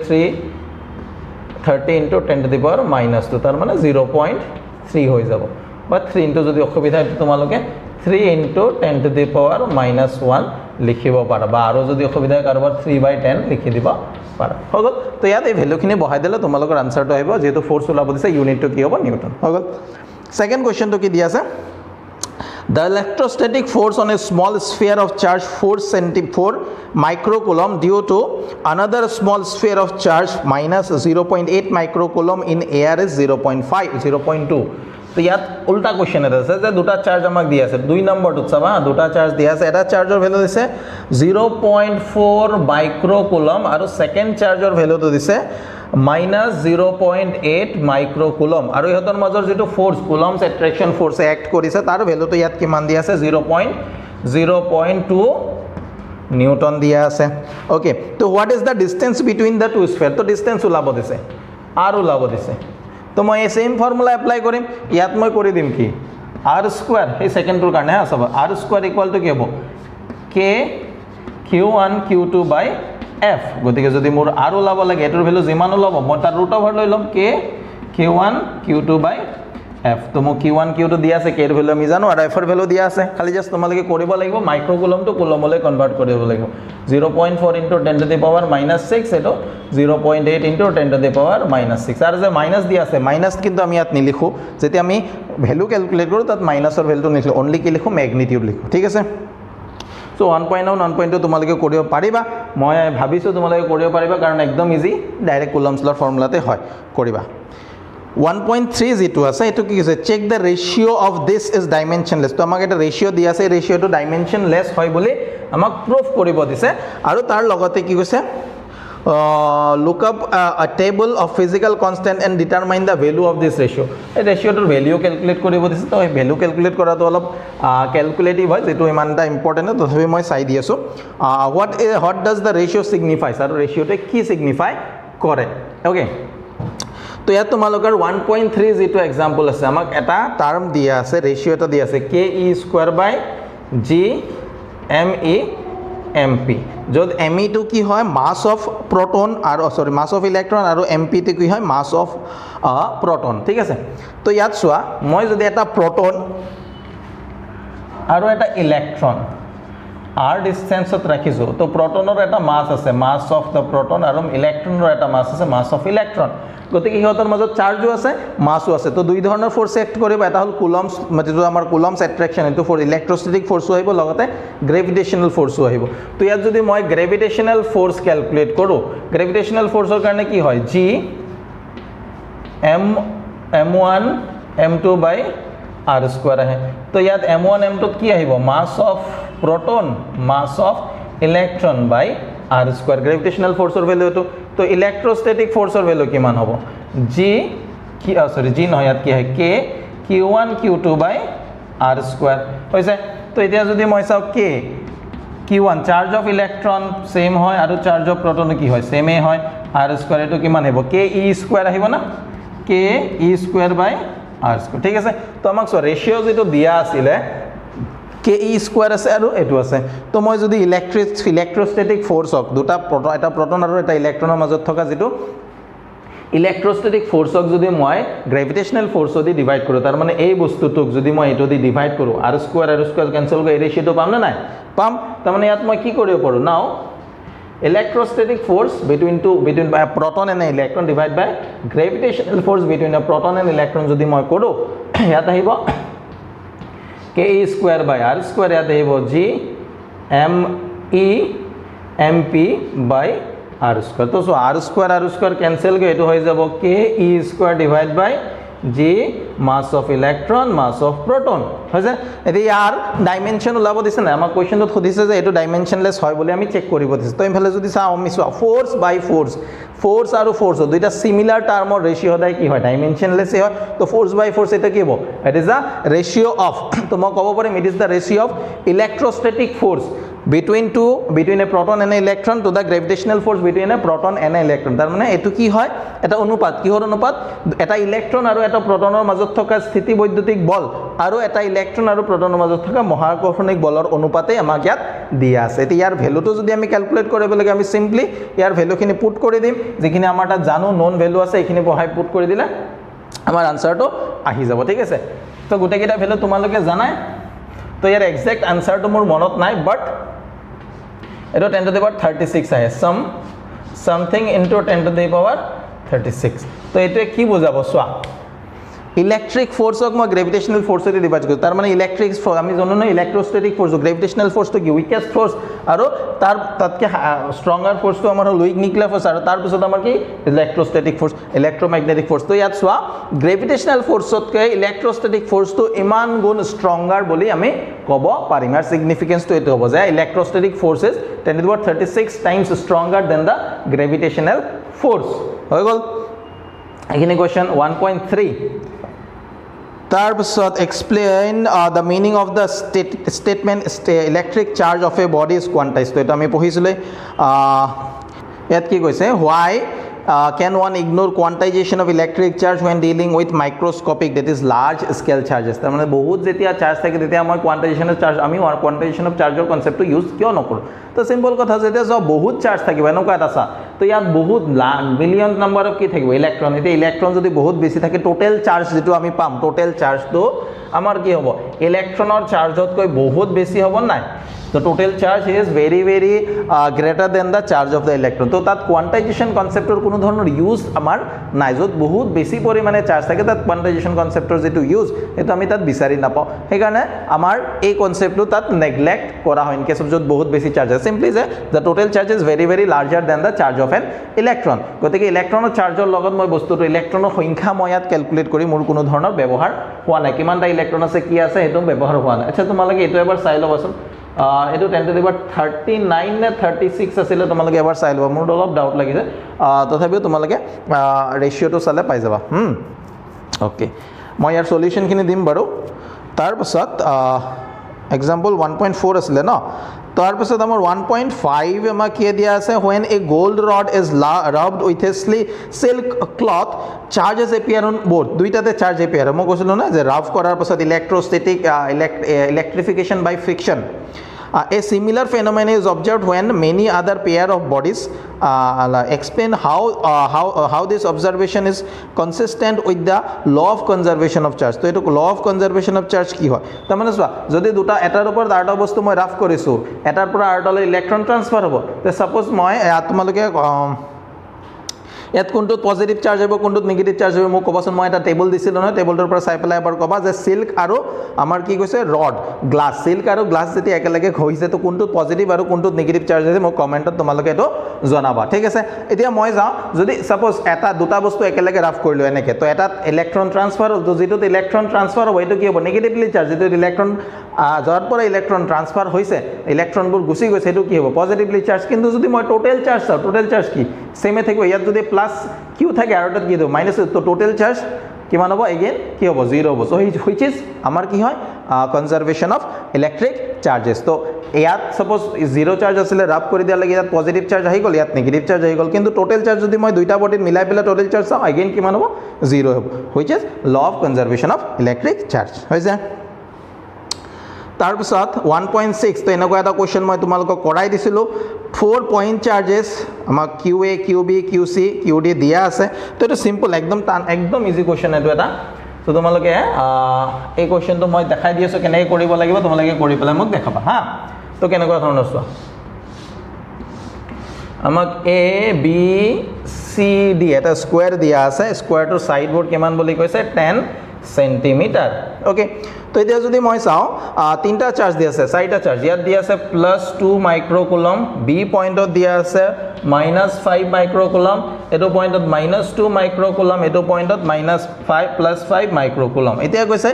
30 into 10 to the power minus 2 তাৰ মানে 0.3 হৈ যাব বা 3 into যদি অসুবিধা তোমালোকে 3 into 10 to the power minus 1 লিখিব পাৰা বা আৰু যদি অসুবিধা কাৰোবাৰ 3/10 লিখি দিবা পাৰা হৈ গল তো ইয়াত এই ভ্যালুখিনি বহাই দিলে তোমালোকৰ আনসাৰটো আহিব যেটো ফোর্স ওলাব দিছে ইউনিটটো কি হ'ব নিউটন হৈ গল সেকেন্ড কোৱেশ্চনটো কি দিয়া আছে The electrostatic force on a small sphere of charge 4 microcoulomb due to another small sphere of charge minus 0.8 microcoulomb in air is 0.2 তো ইয়াত উল্টা কোৱেশ্চন এটা আছে যে দুটা চাৰ্জ আমাক দিয়া আছে দুই নম্বৰটো চাবা দুটা চাৰ্জ দিয়া আছে এটা চাৰ্জৰ ভ্যালু দিছে 0.4 মাইক্ৰোকুলম আৰু সেকেন্ড চাৰ্জৰ ভ্যালুটো দিছে minus 0.8 মাইক্ৰোকুলম আৰু ইহতৰ মাজৰ যেটো ফোৰ্স কুলম্বস অ্যাট্ৰাকশন ফোৰ্সে অ্যাক্ট কৰিছে তাৰ ভ্যালুটো ইয়াত কিমান দিয়া আছে 0.2 নিউটন দিয়া আছে ওকে তো what is the distance between the two sphere তো ডিসটেন্স ওলাব দিছে আর ওলাব দিছে তো মই এই সেম ফর্মুলা এপ্লাই কৰিম ইয়াত মই কৰি দিম কি r স্কয়াৰ এই সেকেন্ডৰ কাৰণে হা সব r স্কয়ার ইকুয়াল টু কি হ'ব k q1 q2 by f গতিকে যদি মোৰ r ওলাব লাগে এটোৰ ভ্যালু যিমান ওলাব মই তাৰ ৰুট ওভাৰ লৈ লম k q1 q2 by f তো মোক q1 q2 দিয়া আছে k এর ভ্যালু আমি জানো আর f এর ভ্যালু দিয়া আছে খালি জাস্ট তোমালকে কৰিব লাগিব মাইক্ৰোকুলম টু কুলমলৈ কনভাৰ্ট কৰিব লাগিব 0.4 into 10 to the power minus 6 এটো 0.8 into 10 to the power minus 6 আর যে মাইনাস দিয়া আছে মাইনাস কিন্তু আমি ইয়াত নিলিখো যেতি আমি ভ্যালু ক্যালকুলেট কৰো তাত মাইনাসৰ ভ্যালুটো নিলিখো অনলি কি লিখো ম্যাগনিটিউড লিখো ঠিক আছে সো 1.1 তোমালকে কৰিব পাৰিবা মই ভাবিছো তোমালকে কৰিব পাৰিবা কাৰণ একদম ইজি ডাইৰেক্ট কুলম্বস লৰ ফৰ্মুলাতে হয় কৰিবা 1.3 যেটো আছে এটো কি কৈছে check the ratio of this is dimensionless তো আমাক এটা ৰেশিও দিয়া আছে ৰেশিওটো ডাইমেনশনলেস হয় বুলি আমাক প্ৰুফ কৰিব দিছে আৰু তাৰ লগতে কি কৈছে look up a table of physical constant and determine the value of this ratio এই ৰেচিঅ'টোৰ ভ্যালু ক্যালকুলেট কৰিব দিছে তো এই ভ্যালু ক্যালকুলেট কৰাটো অলপ ক্যালকুলেটিভ হয় যেটো ইমান এটা ইম্পৰ্টেন্ট তথাপি মই চাই দি আছো what does the ratio signify আৰু ৰেচিঅ'টো কি সিগনিফাই কৰে ওকে তো ইয়াত তোমালোকৰ 1.3 যেটো এক্সাম্পল আছে আমাক এটা টাৰ্ম দিয়া আছে ৰেচিঅ' এটা দিয়া আছে ke square by g me mp যত me টো কি হয় মাস অফ প্রোটন আর সরি মাস অফ ইলেক্ট্রন আর mp টো কি হয় মাস অফ প্রোটন ঠিক আছে তো ইয়াত সোয়া মই যদি এটা প্রোটন আর এটা ইলেক্ট্রন আর ডিসটেন্সত রাখিছো তো প্ৰোটনৰ এটা মাস আছে মাস অফ দ্য প্ৰোটন আৰ ইলেক্ট্ৰনৰ এটা মাস আছে মাস অফ ইলেক্ট্ৰন গতিকে ইহঁতৰ মাজত চাৰ্জও আছে মাসও আছে তো দুই ধৰণৰ ফোৰ্স এক্ট কৰিব এটা হল কুলম্বস মানে যেটো আমাৰ কুলম্বস অ্যাট্ৰাকশন এটো ফৰ ইলেক্ট্ৰোস্ট্যাটিক ফোৰ্সও আহিব লগতে গ্ৰেভিটেশনাল ফোৰ্সও আহিব তো ইয়াত যদি মই গ্ৰেভিটেশনাল ফোৰ্স ক্যালকুলেট কৰো গ্ৰেভিটেশনাল ফোৰ্সৰ কাৰণে কি হয় g m1 m2 বাই r স্কয়ার আহে তো ইয়াত m1 m2 কি আহিব mass of proton mass of electron by r square gravitational ফোৰ্সৰ ভ্যালু এটো তো ইলেক্ট্ৰোস্ট্যাটিক ফোৰ্সৰ ভ্যালু কিমান হ'ব g কি সরি g নহয় ইয়াত কি হয় k q1 q2 বাই r স্কয়ার হৈছে তো এতিয়া যদি মই চাও k q1 charge of electron same হয় আৰু চার্জ অফ প্রোটন কি হয় সেমে হয় r স্কয়ার এটো কিমান হ'ব k e স্কয়ার আহিব না k e square by r square ঠিক আছে তো আমাক ৰেচিঅ' যেটো দিয়া আছিল ke স্কয়াৰ আছে আৰু এটো আছে তো মই যদি ইলেক্ট্ৰোস্ট্যাটিক ফোৰ্স হক দুটা প্ৰোটন এটা প্ৰোটন আৰু এটা ইলেক্ট্ৰনৰ মাজত থকা যেটো ইলেক্ট্ৰোস্ট্যাটিক ফোৰ্স হক যদি মই গ্ৰেভিটেশনাল ফোৰ্স দি ডিভাইড কৰো তাৰ মানে এই বস্তুটোক যদি মই এটো দি ডিভাইড কৰো r স্কয়াৰ ক্যান্সেল কৰি ৰেচিঅ'টো পাম না নাই পাম তাৰ মানে ইয়াত মই কি কৰিব পাৰো নাও electrostatic force between a proton and an electron divided by gravitational force between a proton and electron যদি মই কৰো ইয়াত আহিব k square by r square ইয়াত আহিব g m e mp বাই r স্কয়ার তো r স্কয়ার ক্যান্সেল গৈ এটো হৈ যাব k e square divide by g mass of electron mass of proton হৈছে এতি ইয়াৰ ডাইমেনশন ওলাব দিছে না আমাৰ কোৱেশ্চনটো খুদিছে যে এটো ডাইমেনশনলেস হয় বুলি আমি চেক কৰিব দিছে তো ইফালে যদি চাও আমি চাও ফোৰ্স বাই ফোৰ্স আৰু ফোৰ্স দুইটা সিমিলাৰ টাৰ্মৰ ৰেচিঅ' হদাই কি হয় ডাইমেনশনলেস হয় তো ফোৰ্স বাই ফোৰ্স এটা কি হ'ব it is a ratio' of তো মই ক'ব পাৰিম it is the ratio' of electrostatic force between a proton and an electron to the gravitational force between a proton and an electron তাৰ মানে এটো কি হয় এটা অনুপাত কিহৰ অনুপাত এটা ইলেক্ট্ৰন আৰু এটা প্ৰটনৰ মাজত থকা স্থিতি বৈদ্যুতিক বল আৰু এটা ইলেক্ট্ৰন আৰু প্ৰটনৰ মাজত থকা মহাকৰ্ষণিক বলৰ অনুপাতে আমাক ইয়াত দিয়া আছে এতিয়া ইয়াৰ ভ্যালুটো যদি আমি ক্যালকুলেট কৰিব লাগে আমি সিম্পলি ইয়াৰ ভ্যালুখিনি পুট কৰি দিম যিখিনি আমাৰ তাত জানো নন ভ্যালু আছে এইখিনি বহাই পুট কৰি দিলে আমাৰ আনসাৰটো আহি যাব ঠিক আছে তো গুটেকিটা ভ্যালু তোমালোকে জানাই তো ইয়াৰ এক্সাক্ট আনসাৰটো মোৰ মনত নাই বাট এটো 10 to the power 36 আহে something into 10 to the power 36 তো এটো কি বুজাব সোয়া ইলেক্ট্রিক ফোর্স হক মই গ্ৰেভিটেশনাল ফোৰ্স দি ডিভাইড কৰো তাৰ মানে ইলেক্ট্ৰিক আমি জানো না ইলেক্ট্ৰোস্ট্যাটিক ফোৰ্স গ্ৰেভিটেশনাল ফোৰ্স তো কি উইকেস্ট ফোৰ্স আৰু তাৰ তাতকে স্ট্ৰঙাৰ ফোৰ্স তো আমাৰ হল উইক নিউক্লিয়াৰ ফোৰ্স আৰু তাৰ পিছত আমাৰ কি ইলেক্ট্ৰোস্ট্যাটিক ফোৰ্স ইলেক্ট্ৰোম্যাগনেটিক ফোৰ্স তো ইয়াত সোয়া গ্ৰেভিটেশনাল ফোৰ্সতকে ইলেক্ট্ৰোস্ট্যাটিক ফোৰ্স তো ইমান গুণ স্ট্ৰঙাৰ বুলি আমি ক'ব পাৰিম আৰু সিগনিফিকেন্স তো এটো হ'ব যে ইলেক্ট্ৰোস্ট্যাটিক forces 10 to the power 36 times stronger than the gravitational force হৈ গল এখানে কোশ্চেন 1.3 তাৰপিছত explain the meaning of the statement electric charge of a body is quantized তো এটা আমি পঢ়িছিলে ইয়াত কি কৈছে why can one ignore quantization of electric charge when dealing with microscopic that is large scale charges তাৰ মানে বহুত যেতিয়া চার্জ থাকে তেতিয়া মই quantization of charge আমি quantization of charge কনসেপ্টটো ইউজ কিয় নকৰো তো সিম্পল কথা যেতিয়া সব বহুত চাৰ্জ থাকিব এনেকুৱা এটা আছে তো ইয়াত বহুত মিলিয়ন নাম্বার অফ কি থাকিব ইলেক্ট্রন এতে ইলেক্ট্রন যদি বহুত বেছি থাকে টোটাল চার্জ যেটো আমি পাম টোটাল চার্জ তো আমাৰ কি হ'ব ইলেক্ট্ৰনৰ চার্জতকৈ বহুত বেছি হ'ব নাই So total charge is very greater than the charge of the electron. তো তাত quantization conceptor কোনো ধৰণৰ ইউজ আমাৰ নাই যত বহুত বেছি পৰিমাণে চাৰ্জ থাকে তাত quantization conceptor যেটো ইউজ এটো আমি তাত বিচাৰি নাপাও সেইকাৰণে আমাৰ এই কনসেপ্টটো তাত নেগলেক্ট কৰা হয় ইন কেস অফ যত বহুত বেছি চার্জ আছে সিম্পলি যে the total charge is very larger than the charge of an electron. গতিকে ইলেক্ট্ৰনৰ চাৰ্জৰ লগত মই বস্তুটো ইলেক্ট্ৰনৰ সংখ্যা মই ইয়াত ক্যালকুলেট কৰি মোৰ কোনো ধৰণৰ ব্যৱহাৰ হোৱা নাই কিমানটা ইলেক্ট্ৰন আছে কি আছে হেতু ব্যৱহাৰ হোৱা নাই আচ্ছা তোমালোকে এটো এবাৰ চাই লবাচোন এইটো 10 to the power 39 নে 36 আছিলে তোমালোকে এবাৰ চাই লবা মোৰ অলপ ডাউট লাগিছে তথাপিও তোমালোকে ৰেশিওটো চালে পাই যাবা ওকে মই ইয়াৰ সলিউশনখিনি দিম বাৰু তাৰ পাছত এক্সাম্পল 1.4 আছিলে ন তাৰ পাছত আমাৰ 1.5 আমাক কি দিয়া আছে when a gold rod is rubbed with a silk cloth charges appear on both দুইটাতে চার্জ appear মই কৈছিলো না যে রাব কৰাৰ পাছত ইলেক্ট্ৰোস্ট্যাটিক electrification by friction a similar phenomenon is observed when many other pair of bodies explain how this observation is consistent with the law of conservation of charge. তো এটো law of conservation of charge কি হয় তাৰ মানে চোৱা যদি দুটা এটাৰ ওপৰত আৰটা বস্তু মই ৰাফ কৰিছো এটাৰ পৰা আৰটালৈ ইলেক্ট্ৰন ট্ৰান্সফাৰ হ'ব তে সাপোজ মই তোমালোকে ইয়াত কোনটো পজিটিভ চাৰ্জ হ'ব কোনটো নেগেটিভ চাৰ্জ হ'ব মোক কবাচোন মই এটা টেবল দিছিলো নহয় টেবলটোৰ পৰা চাই পেলাই এবাৰ কবা যে সিল্ক আৰু আমাৰ কি কৈছে ৰড গ্লাস সিল্ক আৰু গ্লাস যেতি একেলগে হৈছে তো কোনটো পজিটিভ আৰু কোনটো নেগেটিভ চাৰ্জ আছে মোক কমেন্টত তোমালোকে এটো জনাবা ঠিক আছে এতিয়া মই যাও যদি সাপোজ এটা দুটা বস্তু একেলগে ৰাফ কৰিলো এনেকে তো এটা ইলেক্ট্ৰন ট্ৰান্সফাৰ হ'ল তো যেটো ইলেক্ট্ৰন ট্ৰান্সফাৰ হ'ব এটো কি হ'ব নেগেটিভলি চাৰ্জ যেটো ইলেক্ট্ৰন যাৰ পৰা ইলেক্ট্ৰন ট্ৰান্সফাৰ হৈছে ইলেক্ট্ৰনবোৰ গুছি গৈছে এটো কি হ'ব পজিটিভলি চাৰ্জ কিন্তু যদি মই টোটাল চাৰ্জ চাও টোটাল চাৰ্জ কি সেমে থাকিব ইয়াত যদি প্লাস কিউ থাকে আৰু এটা কি দিব মাইনাস তো টোটাল চাৰ্জ কিমান হ'ব এগেইন কি হ'ব 0 হ'ব সো হুইচ ইজ আমাৰ কি হয় কনজাৰভেশন অফ ইলেক্ট্ৰিক চাৰ্জেস তো ইয়াত সাপোজ 0 চাৰ্জ আছিল ৰাব কৰি দিয়া লাগি ইয়াত পজিটিভ চার্জ আহি গল ইয়াত নেগেটিভ চার্জ আহি গল কিন্তু টোটাল চার্জ যদি মই দুইটা বডিত মিলাই পেলা টোটাল চার্জ চাও এগেইন কিমান হ'ব 0 হ'ব which is law of conservation of electric charge হৈছে তাৰপিছত 1.6 তো এনেকুৱা এটা কোৱেশ্চন মই তোমালোকক কৰাই দিছিলো 4 পইণ্ট চাৰ্জেস আমাক QA QB QC QD দিয়া আছে তো এটা সিম্পল একদম ইজি কোৱেশ্চন এটো এটা তো তোমালোকে এই কোৱেশ্চনটো মই দেখাই দি আছো কেনেকৈ কৰিব লাগিব তোমালোকে কৰি পেলাই মোক দেখাবা হা তো কেনেকুৱা ধৰণৰ চোৱা আমাক A B C D এটা স্কয়াৰ দিয়া আছে স্কয়াৰটোৰ সাইড বোৰ্ড কিমান বুলি কৈছে 10 সেন্টিমিটার ওকে তো এতিয়া যদি মই চাও তিনটা চার্জ দিয়া আছে চাৰিটা চাৰ্জ ইয়াত দিয়া আছে +2 মাইক্ৰোকুলম বি পয়েন্টত দিয়া আছে -5 মাইক্ৰোকুলম এটো পয়েন্টত -2 মাইক্ৰোকুলম এটো পয়েন্টত -5 +5 মাইক্ৰোকুলম এতিয়া কৈছে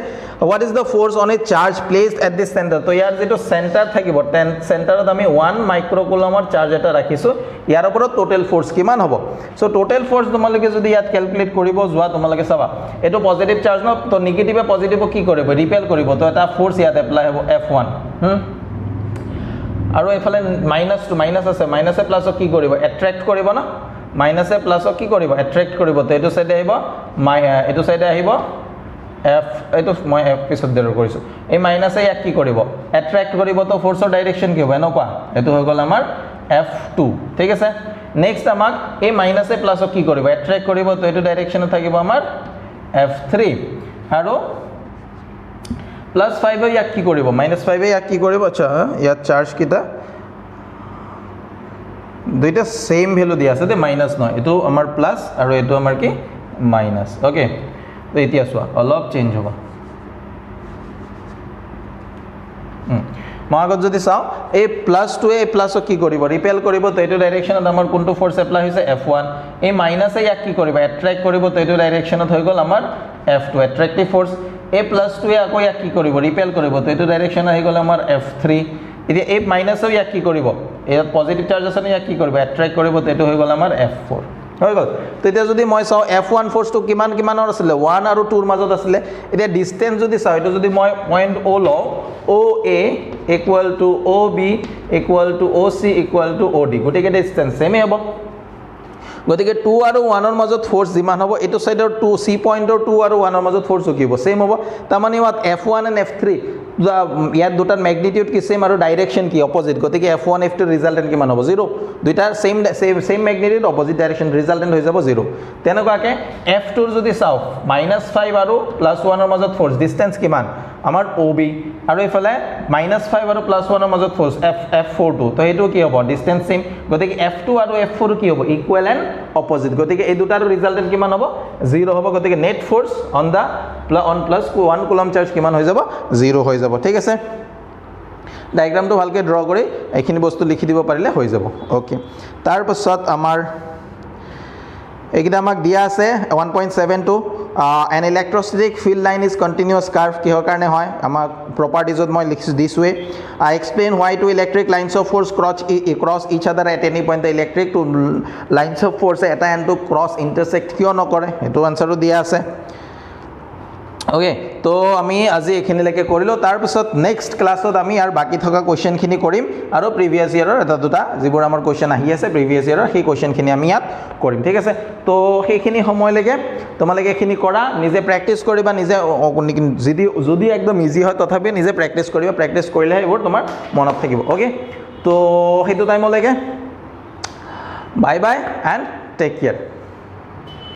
what is the force on a charge placed at this center তো ইয়াৰ যেটো সেন্টাৰ থাকিব 10 সেন্টাৰত আমি 1 মাইক্ৰোকুলমৰ চাৰ্জ এটা ৰাখিছো ইয়াৰ ওপৰত টোটাল ফোৰ্স কিমান হ'ব সো টোটাল ফোৰ্স তোমালোকে যদি ইয়াত ক্যালকুলেট কৰিব যোৱা তোমালোকে চাবা এটো পজিটিভ চাৰ্জ ন তো নেগেটিভে পজিটিভক কি কৰিব ৰিপেল কৰিব তো এটা ফোৰ্স ইয়াত এপ্লাই হ'ব F1 আৰু এফালে -2 মাইনাস আছে মাইনাসে প্লাসক কি কৰিব এট্ৰাক্ট কৰিব না মাইনাসে প্লাসক কি কৰিব এট্ৰাক্ট কৰিব তো এটো সাইডে আহিব এটো সাইডে আহিব F এটো মই F পিছত দেৰ কৰিছো এই মাইনাসে ইয়াক কি কৰিব এট্ৰাক্ট কৰিব তো ফোৰ্সৰ ডাইৰেকশন কি হ'ব এনেকুৱা এটো হৈ গল আমাৰ F2 ঠিক আছে নেক্সট আমাক এই মাইনাসে প্লাসক কি কৰিব এট্ৰাক্ট কৰিব তো এটো ডাইৰেকশনত থাকিব আমাৰ F3 আৰু +5 ইয়াক কি কৰিব -5 ইয়াক কি কৰিব আচ্ছা ইয়াত চার্জ কিটা দুইটা সেম ভ্যালু দিয়া আছে তে মাইনাস নয় এটো আমাৰ প্লাস আৰু এটো আমাৰ কি মাইনাস ওকে তো এতিয়া চোৱা অলপ চেঞ্জ হ'ব মই আগত যদি চাও এই +2 এ প্লাসক কি কৰিব ৰিপেল কৰিব তো এটো ডাইৰেকশনত আমাৰ কোনটো ফোৰ্স এপ্লাই হৈছে F1 এই মাইনাসে ইয়াক কি কৰিব এট্ৰাক্ট কৰিব তো এটো ডাইৰেকশনত হৈ গল আমাৰ F2 এট্ৰাক্টিভ ফোৰ্স a +2 এ আকৌ ইয়াক কি কৰিব ৰিপেল কৰিব তো এটো ডাইৰেকশন আহি গল আমাৰ F3 এতিয়া এই মাইনাসও ইয়াক কি কৰিব এই পজিটিভ চাৰ্জ আছে ইয়াক কি কৰিব এট্ৰাক্ট কৰিব তো এটো হৈ গল আমাৰ F4 হৈ গল তো এতিয়া যদি মই চাও F1 ফোৰ্সটো কিমানৰ আছিল 1 আৰু 2 ৰ মাজত আছিল এতিয়া ডিসটেন্স যদি চাও এটো যদি মই পয়েন্ট O লও OA = OB = OC = OD গতিকে ডিসটেন্স সেমে হ'ব গতিকে 2 আৰু 1 ৰ মাজত ফোৰ্স যিমান হ'ব এটো সাইডৰ 2 C পয়েন্টৰ 2 আৰু 1 ৰ মাজত ফোৰ্স কি হ'ব সেম হ'ব তাৰ মানে ইয়াত F1 and F3 ইয়াত দুটাৰ ম্যাগনিটিউড কি সেম আৰু ডাইৰেকশন কি অপোজিট গতিকে F1 F2 ৰিজাল্টেন্ট কিমান হ'ব 0 দুইটাৰ সেম ম্যাগনিটিউড অপোজিট ডাইৰেকশন ৰিজাল্টেন্ট হৈ যাব 0 তেনেকুৱাকে F2 ৰ যদি চাও -5 আৰু +1 ৰ মাজত ফোৰ্স ডিসটেন্স কিমান আমাৰ OB আৰু ইফালে -5 আৰু +1 ৰ মাজত ফোর্স F42 তো এটো কি হ'ব ডিসটেন্স সেম গতিকে F2 আৰু F4 কি হ'ব ইকুৱেল এন্ড অপোজিট গতিকে এই দুটাৰ ৰিজাল্টেন্ট কিমান হ'ব 0 হ'ব গতিকে net force on the +1 coulomb charge কিমান হৈ যাব 0 হৈ যাব ঠিক আছে ডায়াগ্ৰামটো ভালকে ড্ৰ কৰি এইখিনি বস্তু লিখি দিব পাৰিলে হৈ যাব ওকে তাৰ পাছত আমাৰ এইকেইটা আমাক দিয়া আছে 1.72 an electrostatic field line is continuous curve কিহৰ কাৰণে হয় আমাক প্ৰপাৰ্টিজত মই দিছোৱে I explain why two electric lines of force cross each other at any point the electric two lines of force এটা and to cross intersect কিয় নকৰে এটো আনসাৰও দিয়া আছে ওকে তো আমি আজি এখিনিলৈকে কৰিলো তাৰ পিছত নেক্সট ক্লাছত আমি আৰু বাকি থকা কোৱেশ্চন খিনি কৰিম আৰু প্ৰিভিয়াস ইয়াৰৰ এটা দুটা যিবোৰ আমাৰ কোৱেশ্চন আহি আছে প্ৰিভিয়াস ইয়াৰৰ সেই কোৱেশ্চন খিনি আমি ইয়াত কৰিম ঠিক আছে তো সেইখিনি সময়লৈকে তোমালোকে এখিনি কৰা নিজে প্ৰেক্টিস কৰিবা নিজে যদি একদম ইজি হয় তথাপি নিজে প্ৰেক্টিস কৰিবা প্ৰেক্টিস কৰিলে এইবোৰ তোমাৰ মনত থাকিব ওকে তো হেতু টাইমলৈকে bye bye and take care